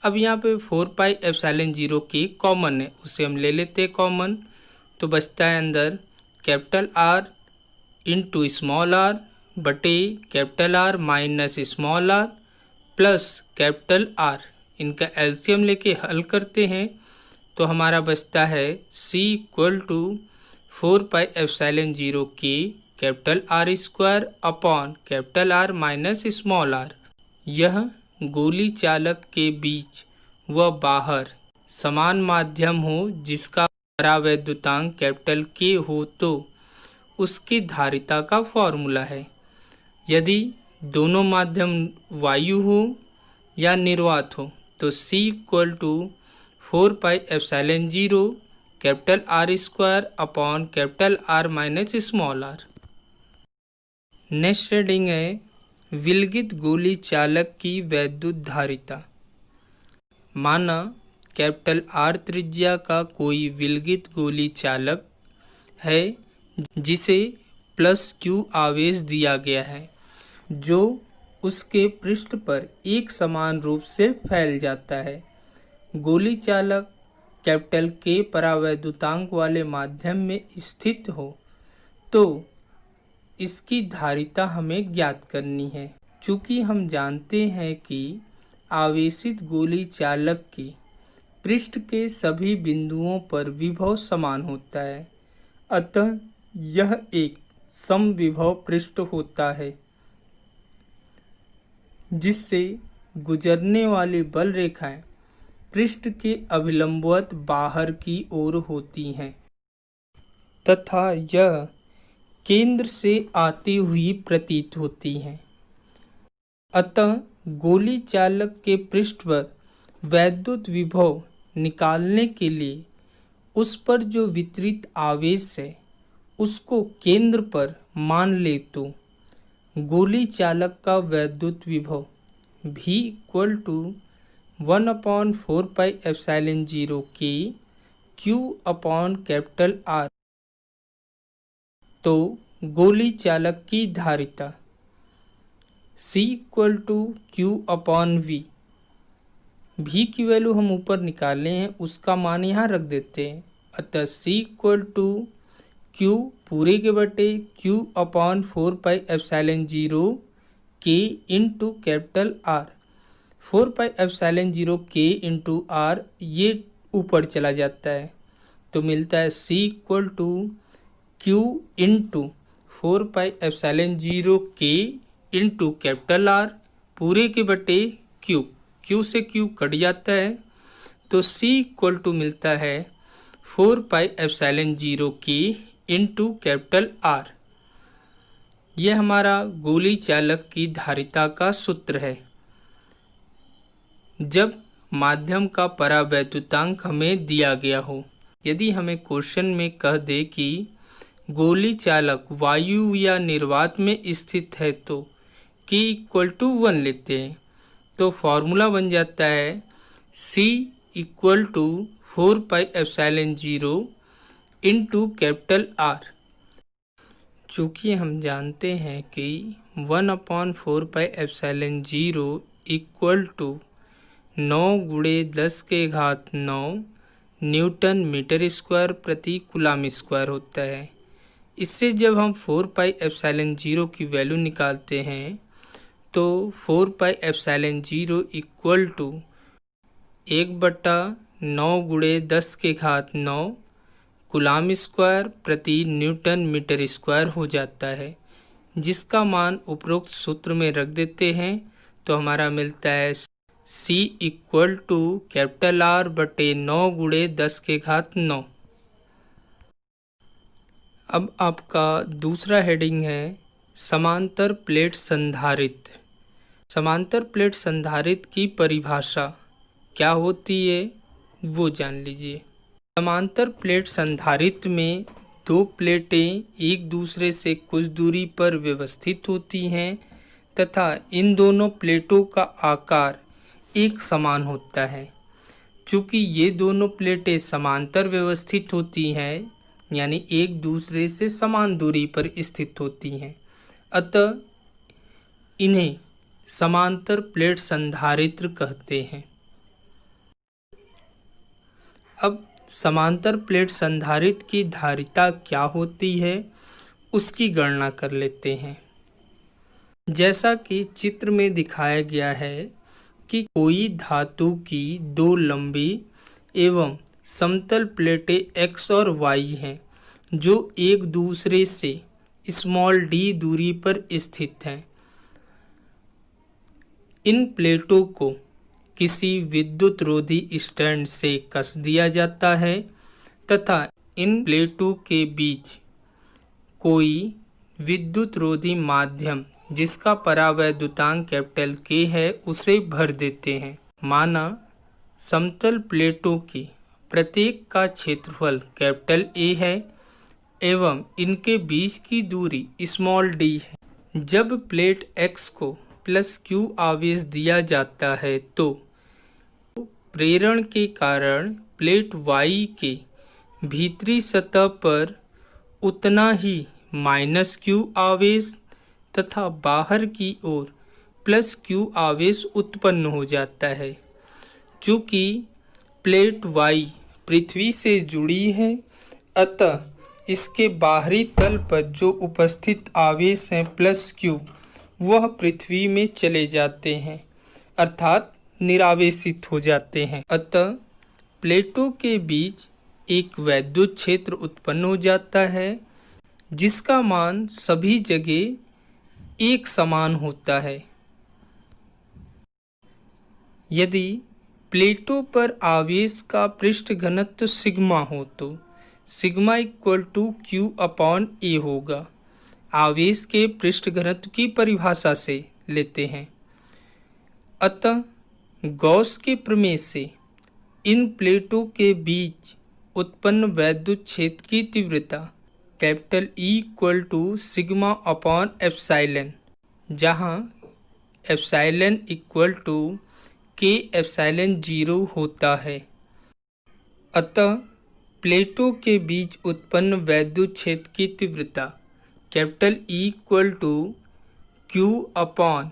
अब यहाँ पे 4 पाई एप्सिलॉन 0 के कॉमन है, उसे हम ले लेते हैं कॉमन, तो बचता है अंदर capital R into small r बटे capital R minus small r plus capital R। इनका एलसीएम लेके हल करते हैं, तो हमारा बचता है C equal to 4 pi epsilon 0 के capital R square upon capital R minus small r। यह गोली चालक के बीच व बाहर समान माध्यम हो जिसका परावैद्युतांक कैपिटल K हो, तो उसकी धारिता का फॉर्मूला है। यदि दोनों माध्यम वायु हो या निर्वात हो, तो C equal to 4 pi epsilon 0 capital R square upon capital R minus small r। Next reading है विलगित गोली चालक की वैद्युत धारिता। माना कैपिटल R त्रिज्या का कोई विलगित गोली चालक है जिसे प्लस क्यू आवेश दिया गया है जो उसके पृष्ठ पर एक समान रूप से फैल जाता है। गोली चालक कैपिटल के परावैद्युतांक वाले माध्यम में स्थित हो तो इसकी धारिता हमें ज्ञात करनी है। चूँकि हम जानते हैं कि आवेशित गोली चालक के पृष्ठ के सभी बिंदुओं पर विभव समान होता है, अतः यह एक समविभव पृष्ठ होता है जिससे गुजरने वाली बल रेखाएं पृष्ठ के अभिलंबवत बाहर की ओर होती हैं तथा यह केंद्र से आती हुई प्रतीत होती हैं। अतः गोली चालक के पृष्ठ पर वैद्युत विभव निकालने के लिए उस पर जो वितरित आवेश है उसको केंद्र पर मान ले तो गोली चालक का वैद्युत विभव V equal to 1/4πε0 K Q upon capital R। तो गोली चालक की धारिता C equal to Q upon V। V की वैल्यू हम ऊपर निकाले हैं, उसका मान यहाँ रख देते हैं। अतः C इक्वल टू Q पूरे के बटे Q upon 4πε0 K into capital R। 4πε0 K into R ये ऊपर चला जाता है तो मिलता है C equal to Q into 4πε0 K into capital R पूरे के बटे Q। Q से Q कट जाता है तो C इक्वल टू मिलता है 4πε0 K इंटू कैपिटल R। यह हमारा गोली चालक की धारिता का सूत्र है। जब माध्यम का परावैद्युतांक हमें दिया गया हो, यदि हमें क्वेश्चन में कह दे कि गोली चालक वायु या निर्वात में स्थित है तो K इक्वल टू 1 लेते हैं तो फॉर्मूला बन जाता है C equal to 4πε0 into capital R। चूँकि हम जानते हैं कि 1/4πε0 equal to 9 × 10⁹ newton metre square प्रति कूलम स्क्वायर होता है। इससे जब हम 4πε0 की वैल्यू निकालते हैं तो 4πε0 इक्वल टू 1/9 × 10⁹ कूलम स्क्वायर प्रति न्यूटन मीटर स्क्वायर हो जाता है, जिसका मान उपरोक्त सूत्र में रख देते हैं तो हमारा मिलता है C equal to capital R बटे 9 × 10⁹। अब आपका दूसरा हेडिंग है समांतर प्लेट संधारित्र। समांतर प्लेट संधारित्र की परिभाषा क्या होती है वो जान लीजिए। समांतर प्लेट संधारित्र में दो प्लेटें एक दूसरे से कुछ दूरी पर व्यवस्थित होती हैं तथा इन दोनों प्लेटों का आकार एक समान होता है। चूँकि ये दोनों प्लेटें समांतर व्यवस्थित होती हैं यानी एक दूसरे से समान दूरी पर स्थित होती हैं, अतः इन्हें समांतर प्लेट संधारित्र कहते हैं। अब समांतर प्लेट संधारित्र की धारिता क्या होती है उसकी गणना कर लेते हैं। जैसा कि चित्र में दिखाया गया है कि कोई धातु की दो लंबी एवं समतल प्लेटें X और Y हैं जो एक दूसरे से d दूरी पर स्थित हैं। इन प्लेटों को किसी विद्युत रोधी स्टैंड से कस दिया जाता है तथा इन प्लेटों के बीच कोई विद्युत रोधी माध्यम जिसका परावैद्युतांक कैपिटल K है उसे भर देते हैं। माना समतल प्लेटों की प्रत्येक का क्षेत्रफल कैपिटल A है एवं इनके बीच की दूरी d है। जब प्लेट X को +Q आवेश दिया जाता है तो प्रेरण के कारण प्लेट Y के भीतरी सतह पर उतना ही माइनस क्यू आवेश तथा बाहर की ओर प्लस क्यू आवेश उत्पन्न हो जाता है। चूँकि प्लेट y पृथ्वी से जुड़ी है, अतः इसके बाहरी तल पर जो उपस्थित आवेश हैं प्लस क्यू, वह पृथ्वी में चले जाते हैं अर्थात निरावेशित हो जाते हैं। अतः प्लेटों के बीच एक वैद्युत क्षेत्र उत्पन्न हो जाता है जिसका मान सभी जगह एक समान होता है। यदि प्लेटों पर आवेश का पृष्ठ घनत्व सिग्मा हो तो sigma equal to Q upon A होगा। आवेश के पृष्ठ घनत्व की परिभाषा से लेते हैं। अतः गॉस के प्रमेय से इन प्लेटों के बीच उत्पन्न वैद्युत क्षेत्र की तीव्रता capital E equal to sigma upon epsilon, जहाँ epsilon equal to K epsilon 0 होता है। अतः प्लेटों के बीच उत्पन्न वैद्युत क्षेत्र की तीव्रता capital E equal to Q upon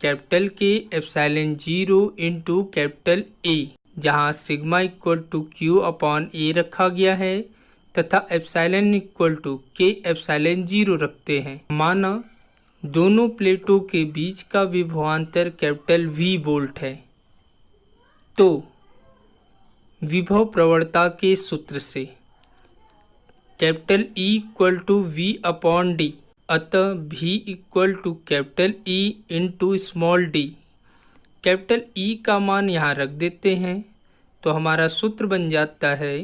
capital K epsilon 0 into capital A, जहाँ sigma equal to Q upon A रखा गया है तथा epsilon equal to K epsilon 0 रखते हैं। माना दोनों प्लेटों के बीच का विभवांतर कैपिटल V वोल्ट है, तो विभव प्रवणता के सूत्र से capital E equal to V upon D, अतः V equal to capital E into small D. Capital E का मान यहाँ रख देते हैं तो हमारा सूत्र बन जाता है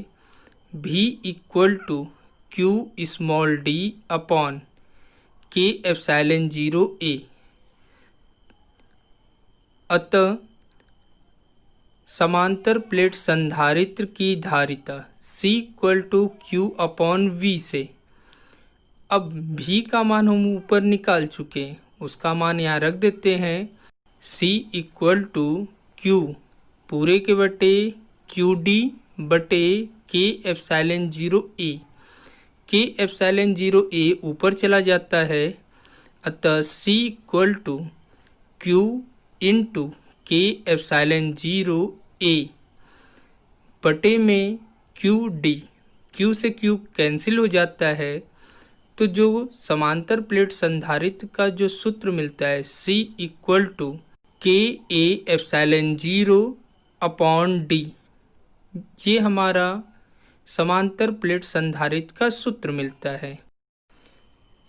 V equal to Q small D upon K epsilon 0 A। अतः समांतर प्लेट संधारित्र की धारिता C equal to Q upon V से, अब V का मान हम ऊपर निकाल चुके हैं, उसका मान यहाँ रख देते हैं C इक्वल टू क्यू पूरे के बटे क्यू डी बटे K epsilon 0 A। K epsilon 0 A ऊपर चला जाता है, अतः C equal to Q into K epsilon 0 A बटे में क्यू डी, क्यू से क्यू कैंसिल हो जाता है, तो जो समांतर प्लेट संधारित्र का जो सूत्र मिलता है C इक्वल टू के ए एप्साइलन 0 अपॉन डी, ये हमारा समांतर प्लेट संधारित्र का सूत्र मिलता है।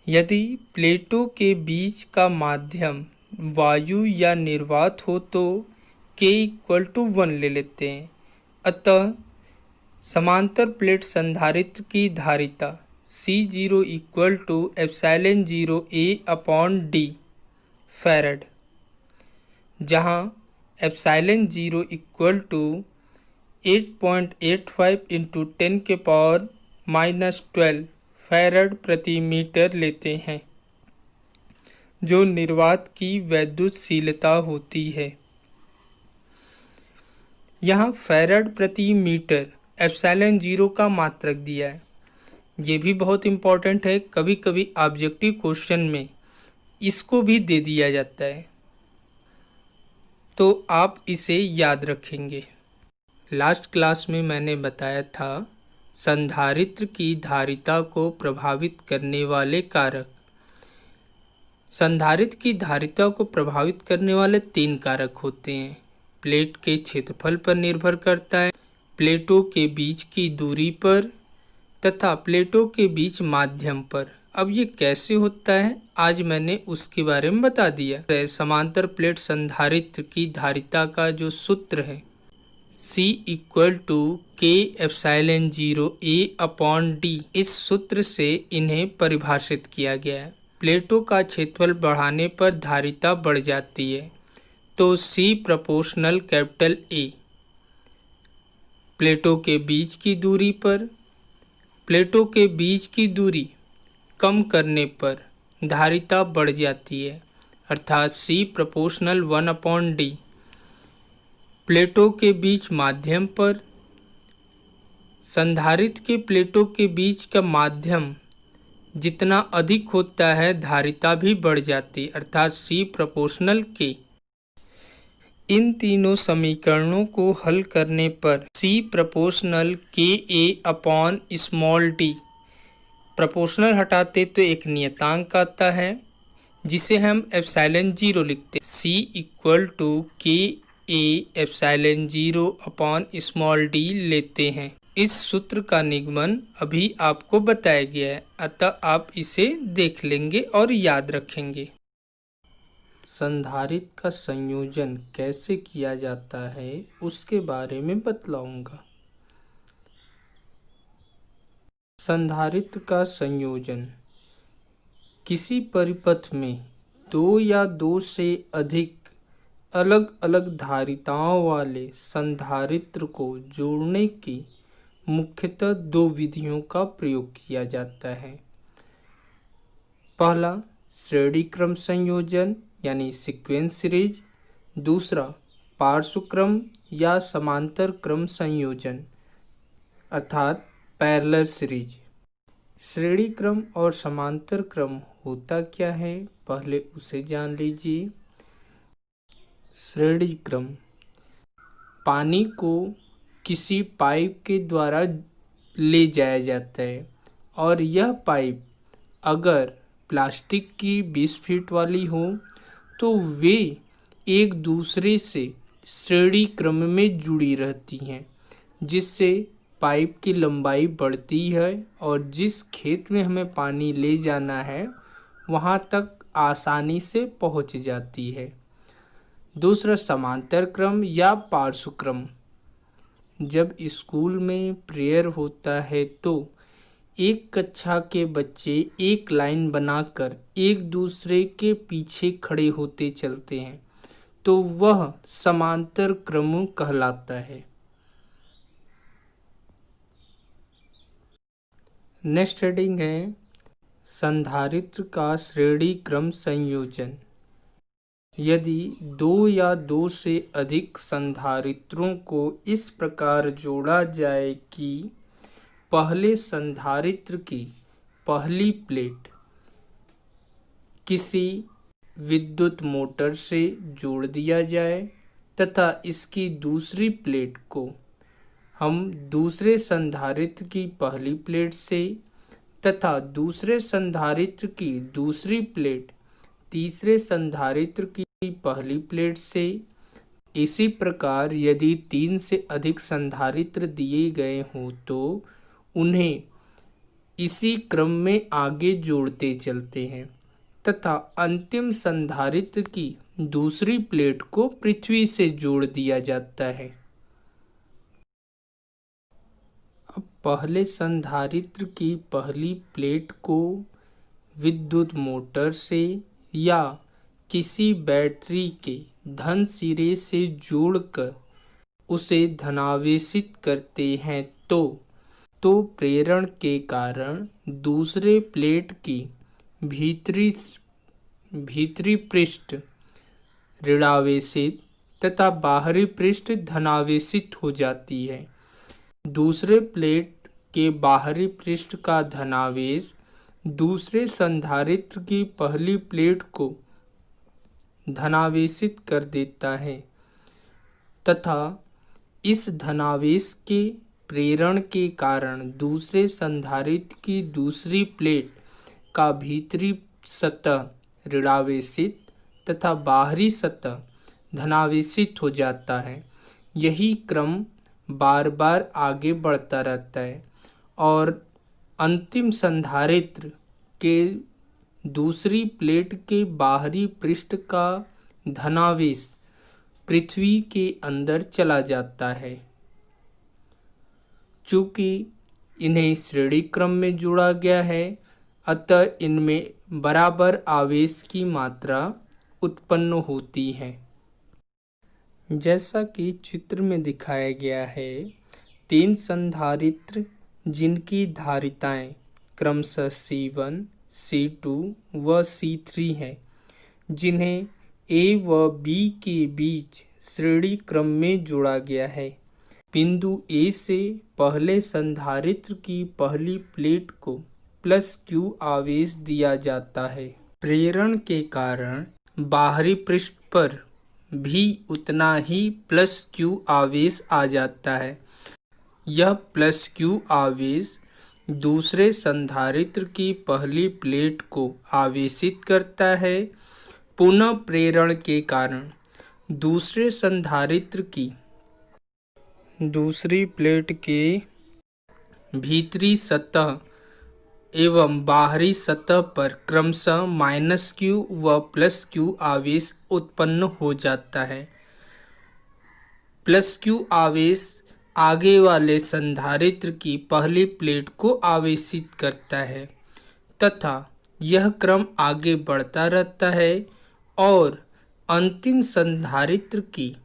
यदि प्लेटों के बीच का माध्यम वायु या निर्वात हो तो K इक्वल टू 1 ले लेते हैं। अतः समांतर प्लेट संधारित्र की धारिता C0 equal to epsilon 0 A upon D farad, जहाँ एप्साइलन 0 इक्वल टू 8.85 इंटू 10 के पावर -12 फैरड प्रति मीटर लेते हैं, जो निर्वात की वैद्युतशीलता होती है। यहाँ फैरड प्रति मीटर एप्साइलन 0 का मात्रक दिया है। ये भी बहुत इम्पोर्टेंट है, कभी कभी ऑब्जेक्टिव क्वेश्चन में इसको भी दे दिया जाता है, तो आप इसे याद रखेंगे। लास्ट क्लास में मैंने बताया था संधारित्र की धारिता को प्रभावित करने वाले कारक। संधारित्र की धारिता को प्रभावित करने वाले 3 कारक होते हैं। प्लेट के क्षेत्रफल पर निर्भर करता है, प्लेटों के बीच की दूरी पर तथा प्लेटों के बीच माध्यम पर। अब ये कैसे होता है आज मैंने उसके बारे में बता दिया। समांतर प्लेट संधारित्र की धारिता का जो सूत्र है C equal to K epsilon 0 A upon D, इस सूत्र से इन्हें परिभाषित किया गया है। प्लेटों का क्षेत्रफल बढ़ाने पर धारिता बढ़ जाती है, तो C प्रोपोर्शनल कैपिटल A। प्लेटों के बीच की दूरी पर प्लेटों के बीच की दूरी कम करने पर धारिता बढ़ जाती है, अर्थात C प्रोपोर्शनल 1 अपॉन डी। प्लेटों के बीच माध्यम पर संधारित्र के प्लेटों के बीच का माध्यम जितना अधिक होता है धारिता भी बढ़ जाती, अर्थात C प्रोपोर्शनल K। इन तीनों समीकरणों को हल करने पर C proportional KA upon small d, proportional हटाते तो एक नियतांक आता है जिसे हम एप्सिलॉन 0 लिखते हैं। C equal to KA epsilon 0 upon small d लेते हैं। इस सूत्र का निगमन अभी आपको बताया गया है, अतः आप इसे देख लेंगे और याद रखेंगे। संधारित्र का संयोजन कैसे किया जाता है उसके बारे में बतलाऊंगा। संधारित्र का संयोजन किसी परिपथ में दो या दो से अधिक अलग अलग धारिताओं वाले संधारित्र को जोड़ने की मुख्यतः दो विधियों का प्रयोग किया जाता है। पहला श्रेणी क्रम संयोजन यानी सीक्वेंस सीरीज, दूसरा पार्श्व क्रम या समांतर क्रम संयोजन अर्थात पैरेलल सीरीज। श्रेणी क्रम और समांतर क्रम होता क्या है, पहले उसे जान लीजिए। श्रेणी क्रम पानी को किसी पाइप के द्वारा ले जाया जाता है और यह पाइप अगर प्लास्टिक की 20 फीट वाली हो तो वे एक दूसरे से श्रेणी क्रम में जुड़ी रहती हैं, जिससे पाइप की लंबाई बढ़ती है और जिस खेत में हमें पानी ले जाना है वहाँ तक आसानी से पहुँच जाती है। दूसरा समांतर क्रम या पार्श्व क्रम। जब स्कूल में प्रेयर होता है तो एक कक्षा के बच्चे एक लाइन बनाकर एक दूसरे के पीछे खड़े होते चलते हैं, तो वह समांतर क्रम कहलाता है। नेक्स्ट हेडिंग है संधारित्र का श्रेणी क्रम संयोजन। यदि दो या दो से अधिक संधारित्रों को इस प्रकार जोड़ा जाए कि पहले संधारित्र की पहली प्लेट किसी विद्युत मोटर से जोड़ दिया जाए तथा इसकी दूसरी प्लेट को हम दूसरे संधारित्र की पहली प्लेट से तथा दूसरे संधारित्र की दूसरी प्लेट तीसरे संधारित्र की पहली प्लेट से, इसी प्रकार यदि 3 से अधिक संधारित्र दिए गए हों तो उन्हें इसी क्रम में आगे जोड़ते चलते हैं तथा अंतिम संधारित्र की दूसरी प्लेट को पृथ्वी से जोड़ दिया जाता है। अब पहले संधारित्र की पहली प्लेट को विद्युत मोटर से या किसी बैटरी के धन सिरे से जोड़कर उसे धनावेशित करते हैं तो प्रेरण के कारण दूसरे प्लेट की भीतरी पृष्ठ ऋणावेशित तथा बाहरी पृष्ठ धनावेशित हो जाती है। दूसरे प्लेट के बाहरी पृष्ठ का धनावेश दूसरे संधारित्र की पहली प्लेट को धनावेशित कर देता है तथा इस धनावेश के प्रेरण के कारण दूसरे संधारित्र की दूसरी प्लेट का भीतरी सतह ऋणावेशित तथा बाहरी सतह धनावेशित हो जाता है। यही क्रम बार बार आगे बढ़ता रहता है और अंतिम संधारित्र के दूसरी प्लेट के बाहरी पृष्ठ का धनावेश पृथ्वी के अंदर चला जाता है। चूँकि इन्हें श्रेणी क्रम में जोड़ा गया है अतः इनमें बराबर आवेश की मात्रा उत्पन्न होती है। जैसा कि चित्र में दिखाया गया है, 3 संधारित्र जिनकी धारिताएं क्रमशः C1, C2 व C3 हैं, जिन्हें A व B के बीच श्रेणी क्रम में जोड़ा गया है। बिंदु A से पहले संधारित्र की पहली प्लेट को प्लस Q आवेश दिया जाता है। प्रेरण के कारण बाहरी पृष्ठ पर भी उतना ही प्लस Q आवेश आ जाता है। यह प्लस Q आवेश दूसरे संधारित्र की पहली प्लेट को आवेशित करता है। पुनः प्रेरण के कारण दूसरे संधारित्र की दूसरी प्लेट के भीतरी सतह एवं बाहरी सतह पर क्रमशः -Q व +Q आवेश उत्पन्न हो जाता है। +Q आवेश आगे वाले संधारित्र की पहली प्लेट को आवेशित करता है तथा यह क्रम आगे बढ़ता रहता है और अंतिम संधारित्र की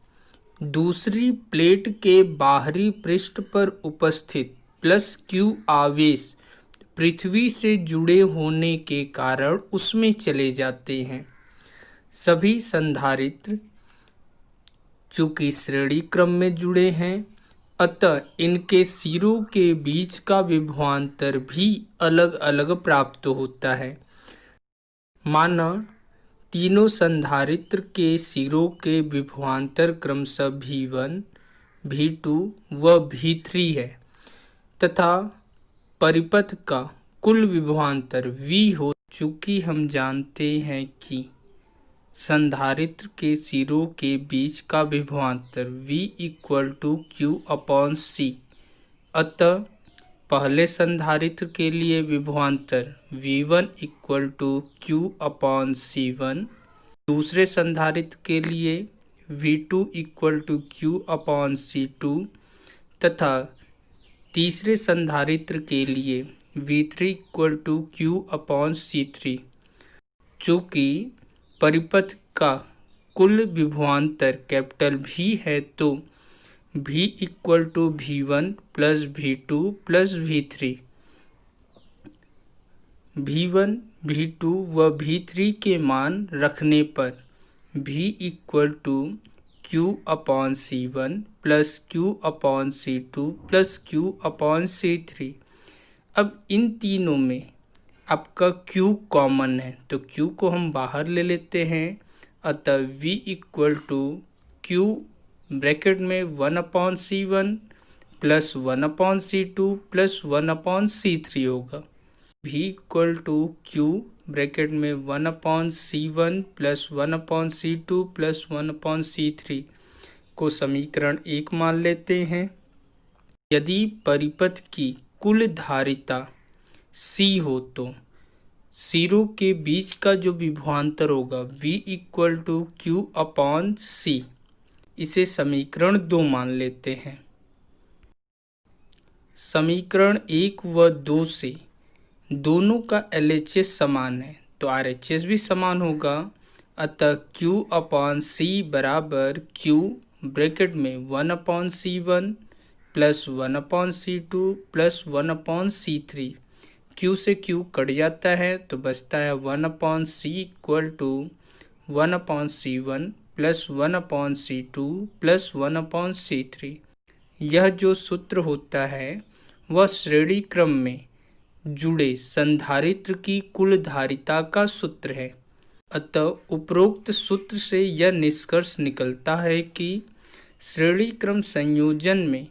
दूसरी प्लेट के बाहरी पृष्ठ पर उपस्थित +Q आवेश पृथ्वी से जुड़े होने के कारण उसमें चले जाते हैं। सभी संधारित्र चूंकि श्रेणी क्रम में जुड़े हैं, अतः इनके सिरों के बीच का विभवांतर भी अलग अलग प्राप्त होता है। माना तीनों संधारित्र के सिरों के विभवांतर क्रमशः V1, V2 व V3 है तथा परिपथ का कुल विभवांतर V हो। चूंकि हम जानते हैं कि संधारित्र के सिरों के बीच का विभवांतर V = Q/C, अतः पहले संधारित्र के लिए विभवांतर V1 = Q/C1, दूसरे संधारित्र के लिए V2 = Q/C2 तथा तीसरे संधारित्र के लिए V3 = Q/C3। चूँकि परिपथ का कुल विभवांतर V है तो V = V1 + V2 + V3। V1, V2 व V3 के मान रखने पर V = Q/C1 + Q/C2 + Q/C3। अब इन तीनों में आपका Q कॉमन है तो Q को हम बाहर ले लेते हैं, अतः V = Q ब्रैकेट में 1/C1 + 1/C2 + 1/C3 होगा। V = Q ब्रैकेट में 1/C1 + 1/C2 + 1/C3 को समीकरण 1 मान लेते हैं। यदि परिपथ की कुल धारिता C हो तो सिरों के बीच का जो विभवांतर होगा V = Q/C, इसे समीकरण 2 मान लेते हैं। समीकरण 1 व 2 से दोनों का LHS समान है तो RHS भी समान होगा, अतः Q/C बराबर Q ब्रैकेट में 1/C1 + 1/C2 + 1/C3। Q से Q कट जाता है तो बचता है 1/C = 1/C1 + 1/C2 + 1/C3। यह जो सूत्र होता है वह श्रेणी क्रम में जुड़े संधारित्र की कुल धारिता का सूत्र है। अतः उपरोक्त सूत्र से यह निष्कर्ष निकलता है कि श्रेणी क्रम संयोजन में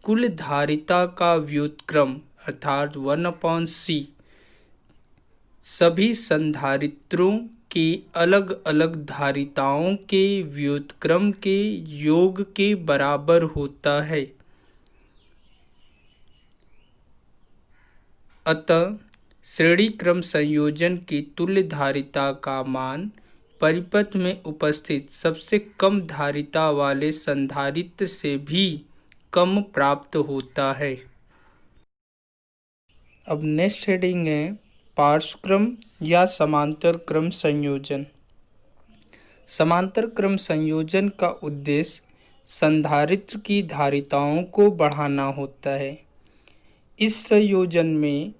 कुल धारिता का व्युत्क्रम अर्थात 1/C सभी संधारित्रों के अलग अलग धारिताओं के व्युत्क्रम के योग के बराबर होता है। अतः श्रेणी क्रम संयोजन की तुल्य धारिता का मान परिपथ में उपस्थित सबसे कम धारिता वाले संधारित्र से भी कम प्राप्त होता है। अब नेक्स्ट हेडिंग है पार्श्व क्रम या समांतर क्रम संयोजन। समांतर क्रम संयोजन का उद्देश्य संधारित्र की धारिताओं को बढ़ाना होता है। इस संयोजन में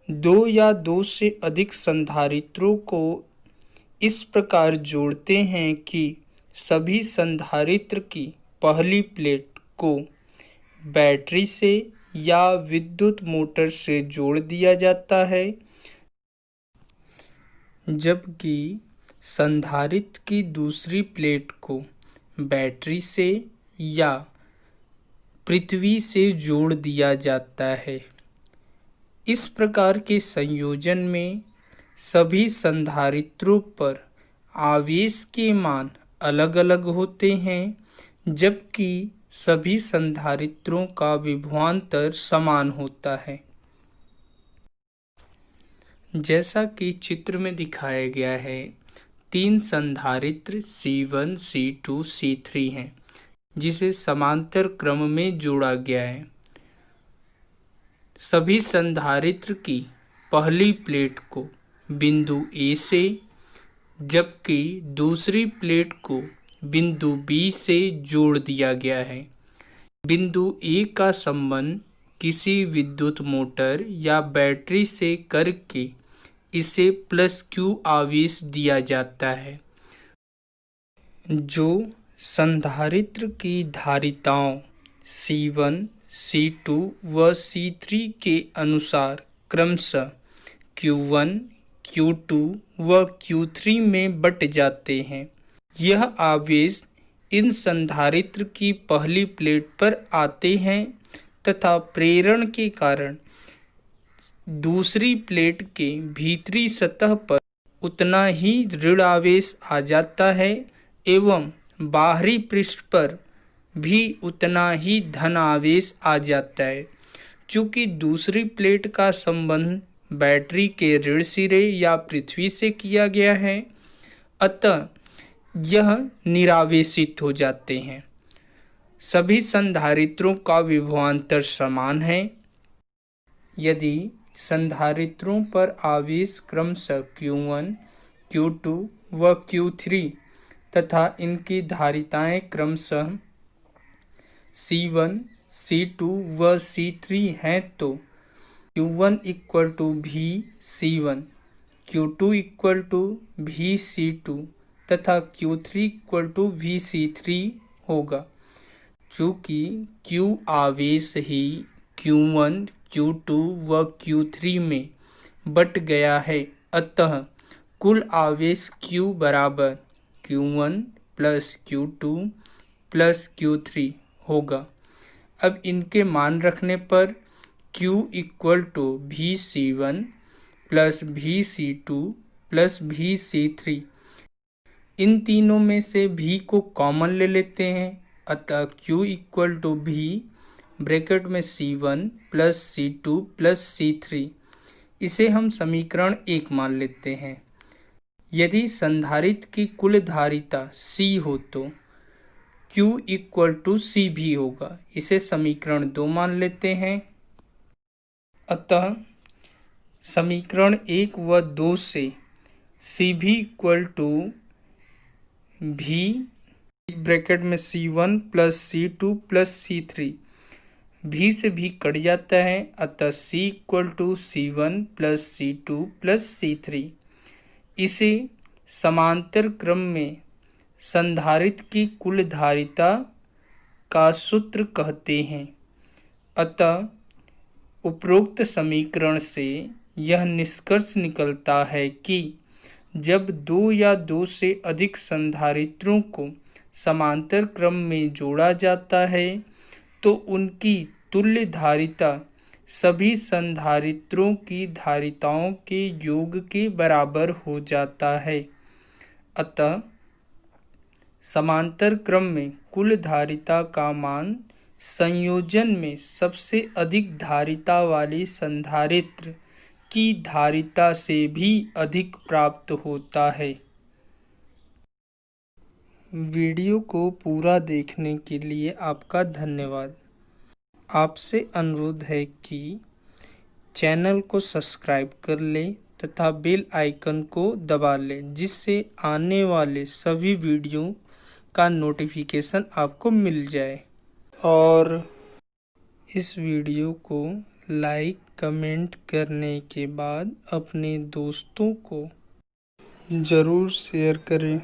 दो या दो से अधिक संधारित्रों को इस प्रकार जोड़ते हैं कि सभी संधारित्र की पहली प्लेट को बैटरी से या विद्युत मोटर से जोड़ दिया जाता है जबकि संधारित्र की दूसरी प्लेट को बैटरी से या पृथ्वी से जोड़ दिया जाता है। इस प्रकार के संयोजन में सभी संधारित्रों पर आवेश के मान अलग अलग होते हैं, जबकि सभी संधारित्रों का विभवांतर समान होता है। जैसा कि चित्र में दिखाया गया है, 3 संधारित्र C1, C2, C3 हैं, जिसे समांतर क्रम में जोड़ा गया है। सभी संधारित्र की पहली प्लेट को बिंदु A से, जबकि दूसरी प्लेट को बिंदु B से जोड़ दिया गया है। बिंदु A का संबंध किसी विद्युत मोटर या बैटरी से करके इसे +Q आवेश दिया जाता है, जो संधारित्र की धारिताओं C1, C2 व C3 के अनुसार क्रमशः Q1, Q2 व Q3 में बट जाते हैं। यह आवेश इन संधारित्र की पहली प्लेट पर आते हैं तथा प्रेरण के कारण दूसरी प्लेट के भीतरी सतह पर उतना ही ऋण आवेश आ जाता है एवं बाहरी पृष्ठ पर भी उतना ही धन आवेश आ जाता है। चूँकि दूसरी प्लेट का संबंध बैटरी के ऋण सिरे या पृथ्वी से किया गया है, अतः यह निरावेशित हो जाते हैं। सभी संधारित्रों का विभवांतर समान है। यदि संधारित्रों पर आवेश क्रमशः Q1, Q2 व Q3 तथा इनकी धारिताएं क्रमशः C1, C2 व C3 हैं, तो Q1 = VC1, Q2 = VC2 तथा Q3 = VC3 होगा। चूँकि Q आवेश ही Q1, Q2 व Q3 में बट गया है, अतः कुल आवेश Q बराबर Q1 + Q2 + Q3 होगा। अब इनके मान रखने पर Q = VC1 + VC2 + VC3। इन तीनों में से V को कॉमन ले लेते हैं, अतः Q = V ब्रैकेट में C1 + C2 + C3। इसे हम समीकरण 1 मान लेते हैं। यदि संधारित्र की कुल धारिता C हो तो Q = C भी होगा। इसे समीकरण 2 मान लेते हैं। अतः समीकरण 1 व 2 से CV = V ब्रैकेट में C1 + C2 + C3। V से भी कट जाता है, अतः C = C1 + C2 + C3। इसे समांतर क्रम में संधारित्र की कुल धारिता का सूत्र कहते हैं। अतः उपरोक्त समीकरण से यह निष्कर्ष निकलता है कि जब 2 या 2 से अधिक संधारित्रों को समांतर क्रम में जोड़ा जाता है, तो उनकी तुल्य धारिता सभी संधारित्रों की धारिताओं के योग के बराबर हो जाता है। अतः समांतर क्रम में कुल धारिता का मान संयोजन में सबसे अधिक धारिता वाली संधारित्र की धारिता से भी अधिक प्राप्त होता है। वीडियो को पूरा देखने के लिए आपका धन्यवाद। आपसे अनुरोध है कि चैनल को सब्सक्राइब कर लें तथा बेल आइकन को दबा लें, जिससे आने वाले सभी वीडियो का नोटिफिकेशन आपको मिल जाए। और इस वीडियो को लाइक कमेंट करने के बाद अपने दोस्तों को ज़रूर शेयर करें।